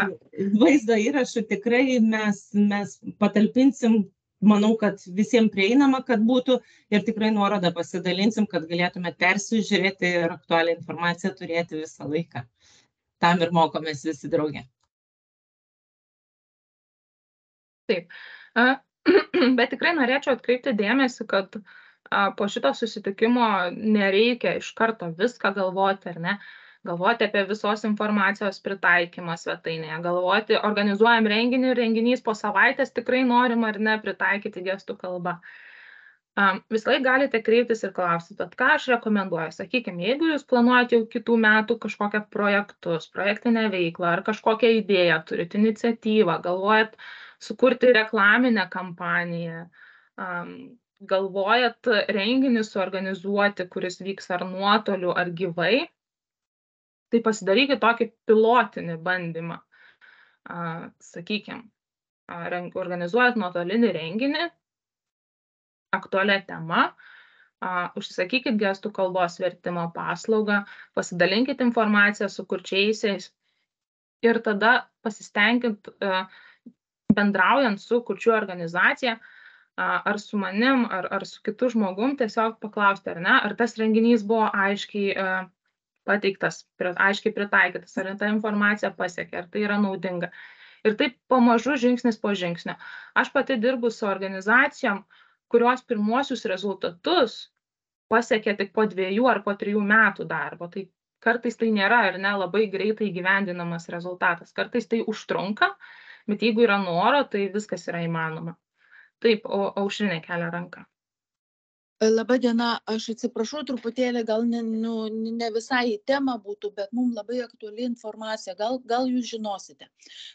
vaizdo įrašų tikrai mes patalpinsim, manau, kad visiems prieinama, kad būtų ir tikrai nuorodą pasidalinsim, kad galėtume persižiūrėti ir aktualią informaciją turėti visą laiką. Tam ir mokomės visi drauge. Taip, bet tikrai norėčiau atkreipti dėmesį, kad po šito susitikimo nereikia iš karto viską galvoti, ar ne? Galvoti apie visos informacijos pritaikymą svetainėje, galvoti, organizuojam renginį, renginys po savaitės tikrai norim ar ne pritaikyti gestų kalbą. Visą laiką galite kreiptis ir klausyti, bet ką aš rekomenduoju, sakykime, jeigu jūs planuojate jau kitų metų kažkokią projektus, projektinę veiklą ar kažkokią idėją, turite iniciatyvą, galvojat sukurti reklaminę kampaniją, galvojat renginį suorganizuoti, kuris vyks ar nuotoliu, ar gyvai, tai pasidarykit tokį pilotinį bandymą. Sakykime, organizuojat nuotolinį renginį, aktualią temą, užsisakykit gestų kalbos vertimo paslaugą, pasidalinkit informaciją su kurčiaisiais ir tada pasistengkit bendraujant su kurčiųjų organizacija ar su manim, ar su kitu žmogum, tiesiog paklausti, ar ne, ar tas renginys buvo aiškiai pateiktas, aiškiai pritaikytas, ar ta informacija pasiekė, ar tai yra naudinga. Ir taip pamažu žingsnis po žingsnio. Aš pati dirbu su organizacijom, kurios pirmuosius rezultatus pasiekė tik po 2 ar po 3 metų darbo. Tai kartais tai nėra ar ne labai greitai įgyvendinamas rezultatas. Kartais tai užtrunka, bet jeigu yra noro, tai viskas yra įmanoma. Taip, Aušrinė kelia ranką. Labą dieną, aš atsiprašau truputėlį, gal ne visai į temą būtų, bet mums labai aktuali informacija, gal jūs žinosite.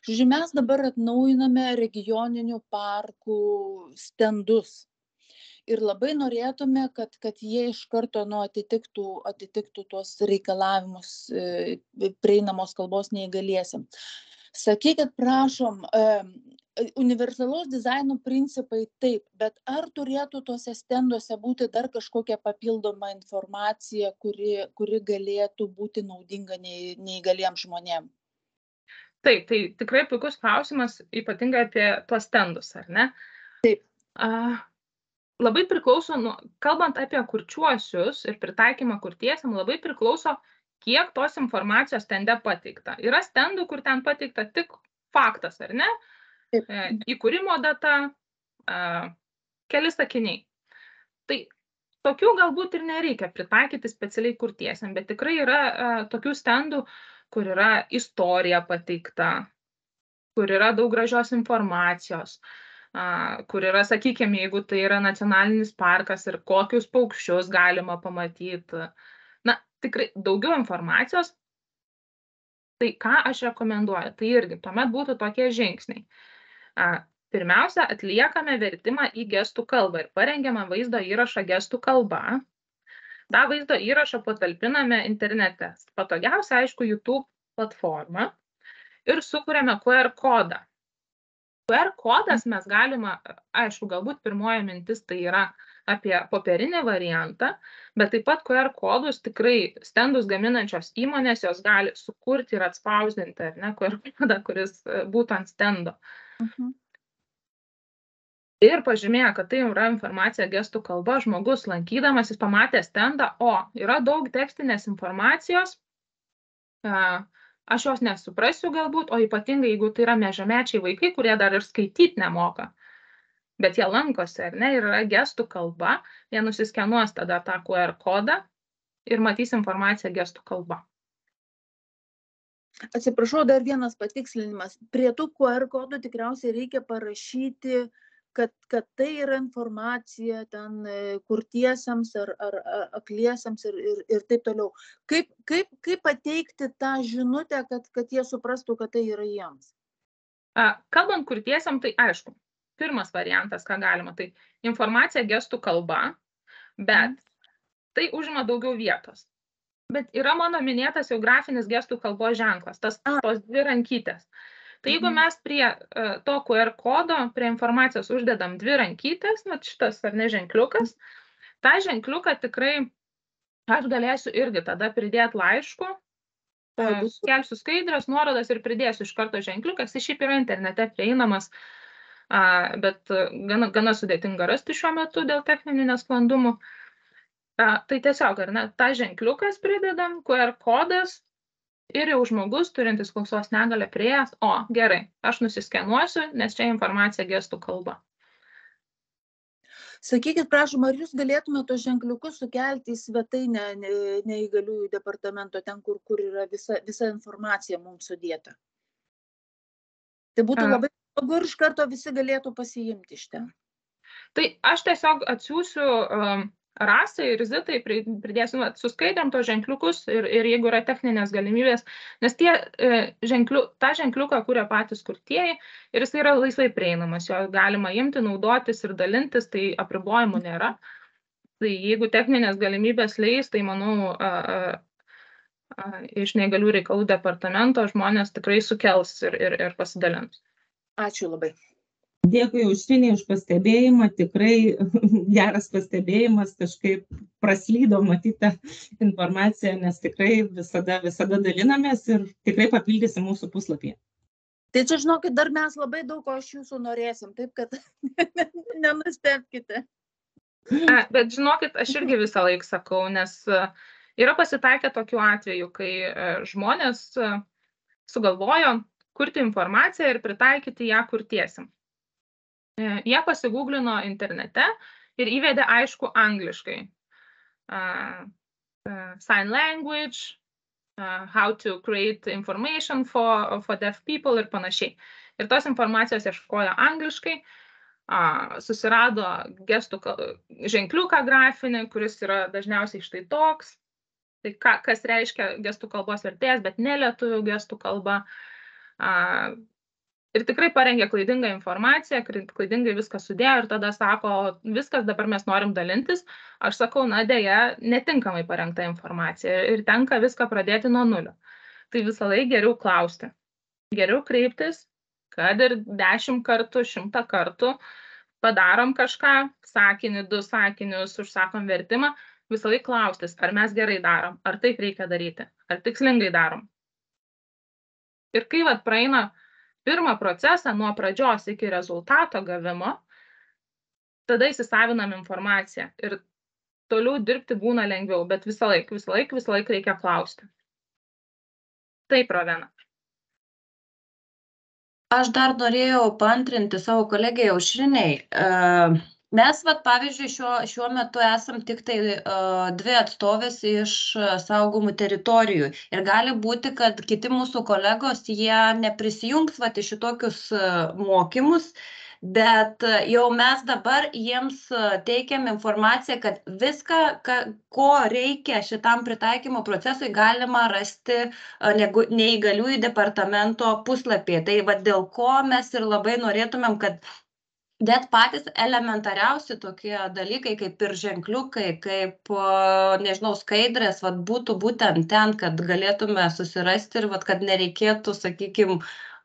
Žodžiu, mes dabar atnaujiname regioninių parkų stendus ir labai norėtume, kad jie iš karto atitiktų tuos reikalavimus prieinamos kalbos neįgaliesiems. Sakykit, prašom, universalaus dizaino principai taip, bet ar turėtų tuose stenduose būti dar kažkokia papildoma informacija, kuri galėtų būti naudinga neįgaliems žmonėms? Taip, tai tikrai puikus klausimas, ypatingai apie tuos stendus, ar ne? Taip. Labai priklauso, kalbant apie kurčiuosius ir pritaikymą kurtiesiam, labai priklauso, kiek tos informacijos stende pateikta. Yra stendų, kur ten pateikta tik faktas, ar ne? Įkūrimo data, keli sakiniai. Tai tokių galbūt ir nereikia pritaikyti specialiai kurtiesiam, bet tikrai yra tokių stendų, kur yra istorija pateikta, kur yra daug gražios informacijos, kur yra, sakykime, jeigu tai yra nacionalinis parkas ir kokius paukščius galima pamatyti. Na, tikrai daugiau informacijos. Tai ką aš rekomenduoju? Tai irgi tuomet būtų tokie žingsniai. Pirmiausia, atliekame vertimą į gestų kalbą ir parengiame vaizdo įrašą gestų kalba. Ta vaizdo įrašą patalpiname internete. Patogiausia, aišku, YouTube platformą ir sukuriame QR kodą. QR kodas mes galima, aišku, galbūt pirmoji mintis tai yra apie popierinį variantą, bet taip pat QR kodus tikrai stendus gaminančios įmonės jos gali sukurti ir atspausdinti, ar ne, QR kodą, kuris būtų ant stendo. Ir pažymėjo, kad tai yra informacija gestų kalba, žmogus lankydamas, jis pamatė stendą, yra daug tekstinės informacijos, aš jos nesuprasiu galbūt, o ypatingai, jeigu tai yra mažamečiai vaikai, kurie dar ir skaityti nemoka, bet jie lankosi, ar ne, ir yra gestų kalba, jie nusiskenuos tada tą QR kodą ir matys informaciją gestų kalba. Atsiprašau, dar vienas patikslinimas. Prie tų QR kodų tikriausiai reikia parašyti, kad tai yra informacija ten kurtiesiems ar akliesiems ir taip toliau. Kaip pateikti tą žinutę, kad jie suprastų, kad tai yra jiems? Kalbant kurtiesiam, tai aišku, pirmas variantas, ką galima, tai informacija gestų kalba, bet tai užima daugiau vietos. Bet yra mano minėtas jau grafinis gestų kalbos ženklas, tos dvi rankytės. Tai jeigu mes prie to QR kodo, prie informacijos uždedam dvi rankytės, šitas ar ne ženkliukas, tą ženkliuką tikrai aš galėsiu irgi tada pridėti laišku, skelsiu skaidrės, nuorodas ir pridėsiu iš karto ženkliukas, jis šiaip yra internete prieinamas, bet gana sudėtinga rasti šiuo metu dėl techninių nesklandumų. Tai tiesiog, ar ne, tą ženkliukas pridedam, QR kodas, ir jau žmogus, turintis klausos negalią priėjęs, gerai, aš nusiskenuosiu, nes čia informacija gestų kalba. Sakykit, prašom, ar jūs galėtumėte tos ženkliukus sukelti į svetainę neįgaliųjų departamento, ten, kur yra visa informacija mums sudėta? Tai būtų labai smagu ir iš karto visi galėtų pasiimti iš ten. Tai aš tiesiog atsiųsiu Rasai ir Zitai, pridėsiu su skaidrėm tos ženkliukus ir jeigu yra techninės galimybės, nes tą ženkliuką kuria patys kurtieji ir jis yra laisvai prieinamas, jo galima imti, naudotis ir dalintis, tai apribojimų nėra. Tai jeigu techninės galimybės leis, tai manau, iš neįgalių reikalų departamento žmonės tikrai sukels ir pasidalins. Ačiū labai. Dėkui Aušrinei už pastebėjimą, tikrai geras pastebėjimas, kažkaip praslydo matyta informacija, nes tikrai visada dalinamės ir tikrai papildysim mūsų puslapyje. Tai čia žinokit, dar mes labai daug ko iš jūsų norėsim, taip kad nenustebkite. Bet žinokit, aš irgi visą laiką sakau, nes yra pasitaikę tokių atvejų, kai žmonės sugalvojo kurti informaciją ir pritaikyti ją kurtiesim. Jie pasigūglino internete ir įvedė aišku angliškai. Sign language, how to create information for deaf people ir panašiai. Ir tos informacijos ieškojo angliškai, susirado gestų ženkliuką grafinį, kuris yra dažniausiai štai toks. Tai kas reiškia gestų kalbos vertėjas, bet ne lietuvių gestų kalba. Ir tikrai parengė klaidingą informaciją, klaidingai viską sudėjo ir tada sako, viskas, dabar mes norim dalintis. Aš sakau, deja, netinkamai parengta informacija ir tenka viską pradėti nuo nulio. Tai visą laiką geriau klausti. Geriau kreiptis, kad ir 10 kartų, 100 kartų padarom kažką, sakinį, 2 sakinius, užsakom vertimą, visą laiką klaustis, ar mes gerai darom, ar taip reikia daryti, ar tikslingai darom. Ir kai praeina pirmą procesą nuo pradžios iki rezultato gavimo, tada įsisavinam informaciją ir toliau dirbti būna lengviau, bet visą laiką reikia klausti. Taip, Rovena. Aš dar norėjau paantrinti savo kolegijai Aušriniai. Mes, pavyzdžiui, šiuo metu esam tik tai 2 atstovės iš saugomų teritorijų. Ir gali būti, kad kiti mūsų kolegos, jie neprisijungs į šitokius mokymus, bet jau mes dabar jiems teikiam informaciją, kad viską, ko reikia šitam pritaikymo procesui, galima rasti neįgaliųjų departamento puslapyje. Tai dėl ko mes ir labai norėtumėm, kad net patys elementariausi tokie dalykai, kaip ir ženkliukai, kaip, nežinau, skaidrės, būtų būtent ten, kad galėtume susirasti ir kad nereikėtų, sakykime,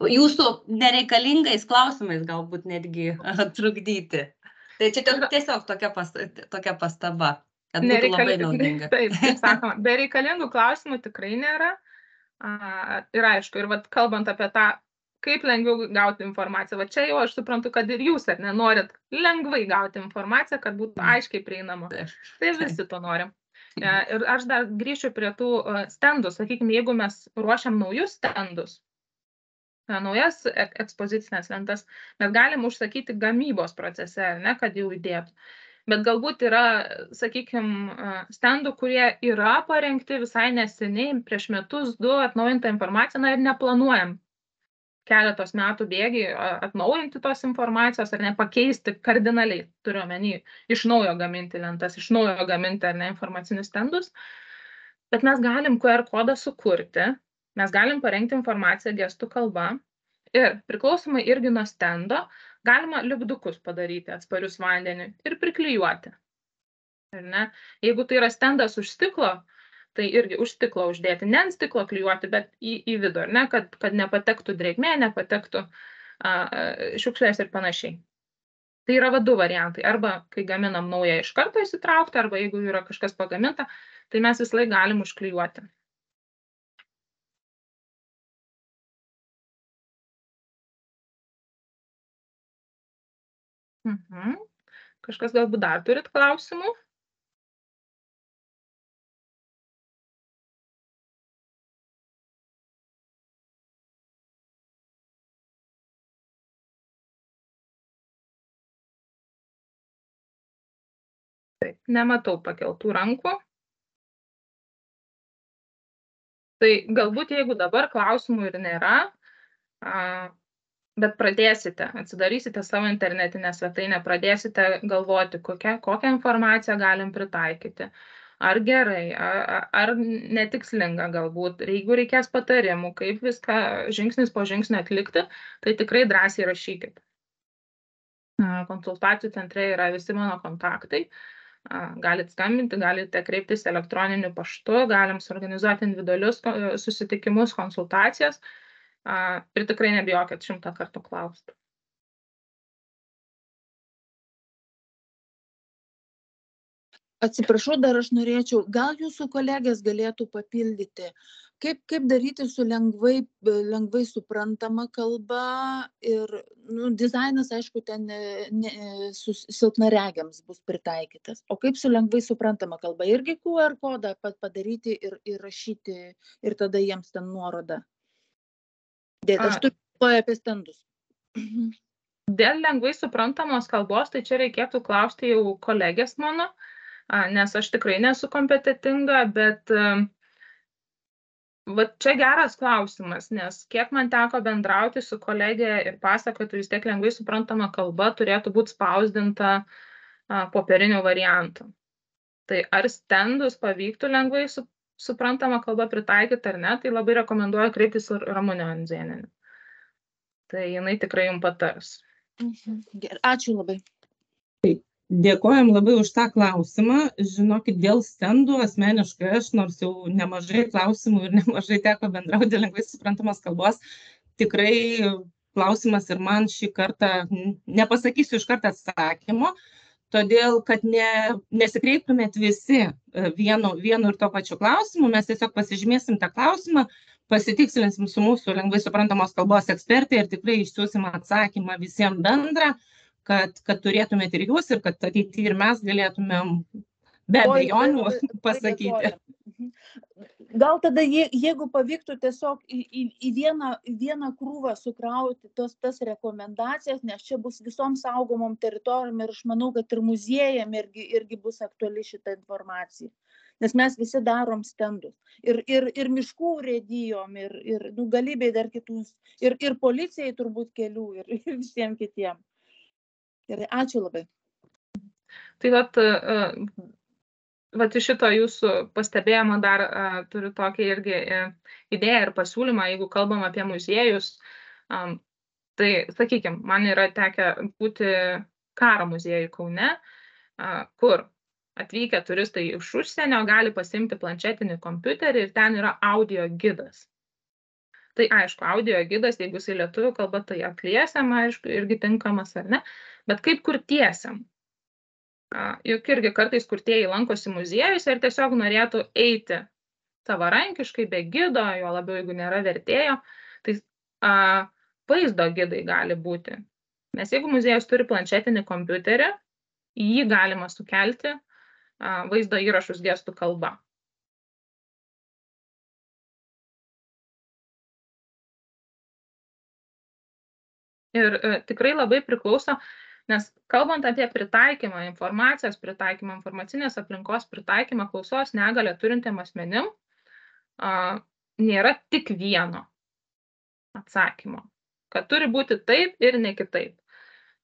jūsų nereikalingais klausimais galbūt netgi trukdyti. Tai čia tiesiog tokia pastaba, kad būtų labai naudinga. Taip, sakoma, be reikalingų klausimų tikrai nėra. Ir aišku, ir kalbant apie tą, kaip lengviau gauti informaciją. Čia jau aš suprantu, kad ir jūs ar nenorit lengvai gauti informaciją, kad būtų aiškiai prieinama. Tai visi to norim. Ir aš dar grįšiu prie tų stendų. Sakykime, jeigu mes ruošiam naujus stendus, naujas ekspozicinės lentas, mes galim užsakyti gamybos procese, kad jau įdėtų. Bet galbūt yra, sakykime, stendų, kurie yra parengti visai neseniai, prieš metus, 2 atnaujintą informaciją, ir neplanuojam keletos metų bėgiai atnaujinti tos informacijos ar nepakeisti kardinaliai, turiu omeny, iš naujo gaminti lentas, iš naujo gaminti informacinius stendus. Bet mes galim QR kodą sukurti, mes galim parengti informaciją gestų kalba ir priklausomai irgi nuo stendo galima lipdukus padaryti atsparius vandeniui ir priklijuoti. Jeigu tai yra stendas už stiklo, tai irgi už stiklo uždėti, ne ant stiklo klijuoti, bet į vidų, kad nepatektų drėgmė, nepatektų šiukšlės ir panašiai. Tai yra 2 variantai. Arba kai gaminam naują iš karto įsitraukti, arba jeigu yra kažkas pagaminta, tai mes visą laiką galim užklijuoti. Kažkas galbūt dar turit klausimų? Taip, nematau pakeltų rankų. Tai galbūt jeigu dabar klausimų ir nėra, bet pradėsite, atsidarysite savo internetinę svetainę, pradėsite galvoti, kokią informaciją galim pritaikyti. Ar gerai, ar netikslinga galbūt. Jeigu reikės patarimų, kaip viską žingsnis po žingsnio atlikti, tai tikrai drąsiai rašykit. Konsultacijų centre yra visi mano kontaktai. Galit skambinti, galite kreiptis elektroniniu paštu, galim suorganizuoti individualius susitikimus, konsultacijas ir tikrai nebijokit 100 kartų klausti. Atsiprašau, dar aš norėčiau, gal jūsų kolegės galėtų papildyti, kaip daryti su lengvai suprantama kalba ir dizainas, aišku, ten su silpnaregiams bus pritaikytas. O kaip su lengvai suprantama kalba? Irgi QR kodą padaryti ir rašyti ir tada jiems ten nuorodą. Aš turiu apie stendus. Dėl lengvai suprantamos kalbos, tai čia reikėtų klausti jau kolegės mano, nes aš tikrai nesu kompetentinga, bet čia geras klausimas, nes kiek man teko bendrauti su kolegė ir pasakoti, vis tiek lengvai suprantama kalba turėtų būti spausdinta popieriniu variantu. Tai ar stendus pavyktų lengvai suprantama kalba pritaikyti ar ne, tai labai rekomenduoju kreiptis Ramunę Andzėnienę. Tai jinai tikrai jums patars. Ačiū labai. Dėkojam labai už tą klausimą. Žinokit, dėl stendų asmeniškai aš, nors jau nemažai klausimų ir nemažai teko bendrauti dėl lengvai suprantamos kalbos, tikrai klausimas ir man šį kartą, nepasakysiu iš karto atsakymo, todėl, kad nesikreiptumėt visi vienu ir to pačiu klausimu, mes tiesiog pasižymėsim tą klausimą, pasitikslinsim su mūsų lengvai suprantamos kalbos ekspertai ir tikrai išsiųsim atsakymą visiems bendrą, kad turėtumėt ir jūs, ir kad ateityje ir mes galėtumėm be abejonių pasakyti. Gal tada, jeigu pavyktų tiesiog į vieną krūvą sukrauti tas rekomendacijas, nes čia bus visom saugomom teritorijom ir aš manau, kad ir muziejam irgi bus aktuali šita informacija. Nes mes visi darom stendus. Ir miškų urėdijom, ir galybėj dar kitus, ir policijai turbūt kelių, ir visiems kitiem. Gerai, ačiū labai. Tai vat iš šito jūsų pastebėjimo dar turiu tokią irgi idėją ir pasiūlymą, jeigu kalbam apie muziejus. Tai, sakykime, man yra tekę būti karo muziejui Kaune, kur atvykę turistai iš užsienio gali pasiimti planšetinį kompiuterį ir ten yra audio gidas. Tai aišku, audio gidas, jeigu jisai lietuvių kalba, tai akliesiam, aišku, irgi tinkamas ar ne, bet kaip kurtiesiam. Juk irgi kartais kurtieji lankosi muziejuose ir tiesiog norėtų eiti savarankiškai, be gido, jo labiau, jeigu nėra vertėjo, tai vaizdo gidai gali būti. Nes jeigu muziejus turi planšetinį kompiuterį, į jį galima sukelti vaizdo įrašus gestų kalba. Ir tikrai labai priklauso, nes kalbant apie pritaikymą, informacijos pritaikymą, informacinės aplinkos pritaikymą klausos negalią turintiem asmenim, nėra tik vieno atsakymo, kad turi būti taip ir ne kitaip.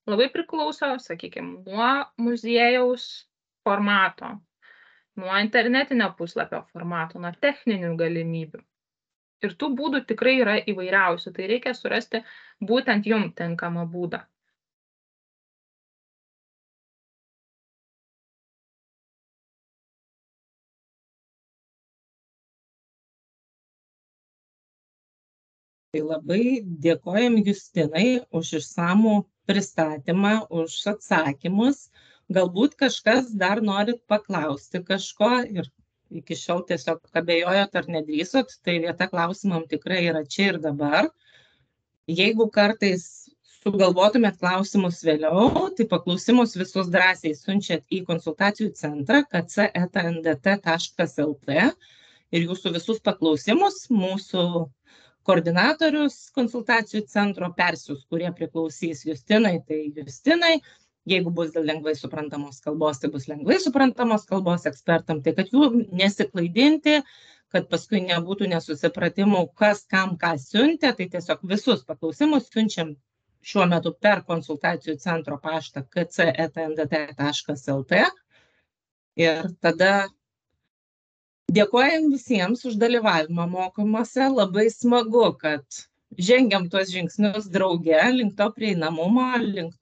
Labai priklauso, sakykime, nuo muziejaus formato, nuo internetinio puslapio formato, nuo techninių galimybių. Ir tų būdų tikrai yra įvairiausių, tai reikia surasti būtent jums tinkamą būdą. Tai labai dėkojam Justinai už išsamų pristatymą, už atsakymus. Galbūt kažkas dar norit paklausti kažko ir iki šiol tiesiog abejojot ar nedrįsot, tai vieta klausimam tikrai yra čia ir dabar. Jeigu kartais sugalvotumėt klausimus vėliau, tai paklausimus visus drąsiai siunčiat į konsultacijų centrą kc@ndt.lt ir jūsų visus paklausimus mūsų koordinatorius konsultacijų centro persius, kurie priklausys Justinai, tai Justinai. Jeigu bus dėl lengvai suprantamos kalbos, tai bus lengvai suprantamos kalbos ekspertam. Tai kad jų nesiklaidinti, kad paskui nebūtų nesusipratimų, kas kam ką siuntė, tai tiesiog visus paklausimus siunčiam šiuo metu per konsultacijų centro paštą kc@ndt.lt. Ir tada dėkojam visiems už dalyvavimą mokymuose. Labai smagu, kad žengiam tuos žingsnius drauge link to prieinamumo, link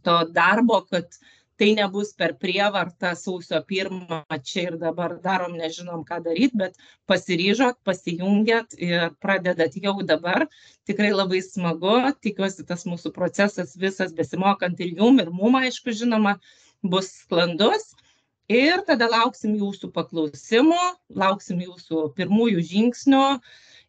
to darbo, kad tai nebus per prievartą sausio 1 čia ir dabar darom, nežinom ką daryti, bet pasiryžot, pasijungiat ir pradedat jau dabar. Tikrai labai smagu, tikiuosi tas mūsų procesas visas besimokant ir jum, ir mum, aišku, žinoma, bus sklandus. Ir tada lauksim jūsų paklausimų, lauksim jūsų pirmųjų žingsnių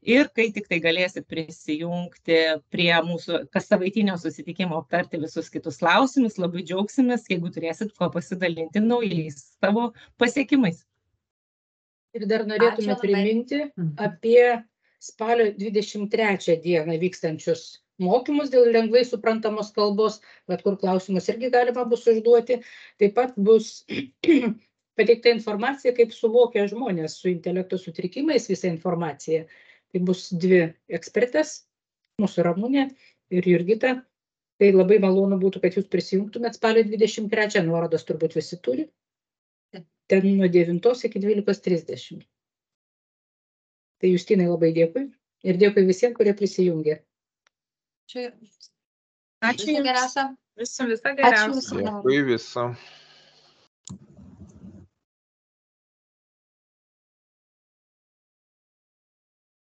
ir kai tik tai galėsit prisijungti prie mūsų kassavaitinio susitikimo, aptarti visus kitus klausimus, labai džiaugsimės, jeigu turėsit ko pasidalinti naujais savo pasiekimais. Ir dar norėtume priminti apie spalio 23 dieną vykstančius mokymus dėl lengvai suprantamos kalbos, bet kur klausimus irgi galima bus užduoti. Taip pat bus pateikta informacija, kaip suvokia žmonės su intelekto sutrikimais visą informaciją. Tai bus 2 ekspertės, mūsų Ramunė ir Jurgita. Tai labai malonu būtų, kad jūs prisijungtumėt spalio 23, nuorodas turbūt visi turi. Ten nuo 9 iki 12:30. Tai Justinai labai dėkui ir dėkui visiems, kurie prisijungė. Ačiū. Ačiū. Viso geriausio. Visą geriausią. Dėkui viso.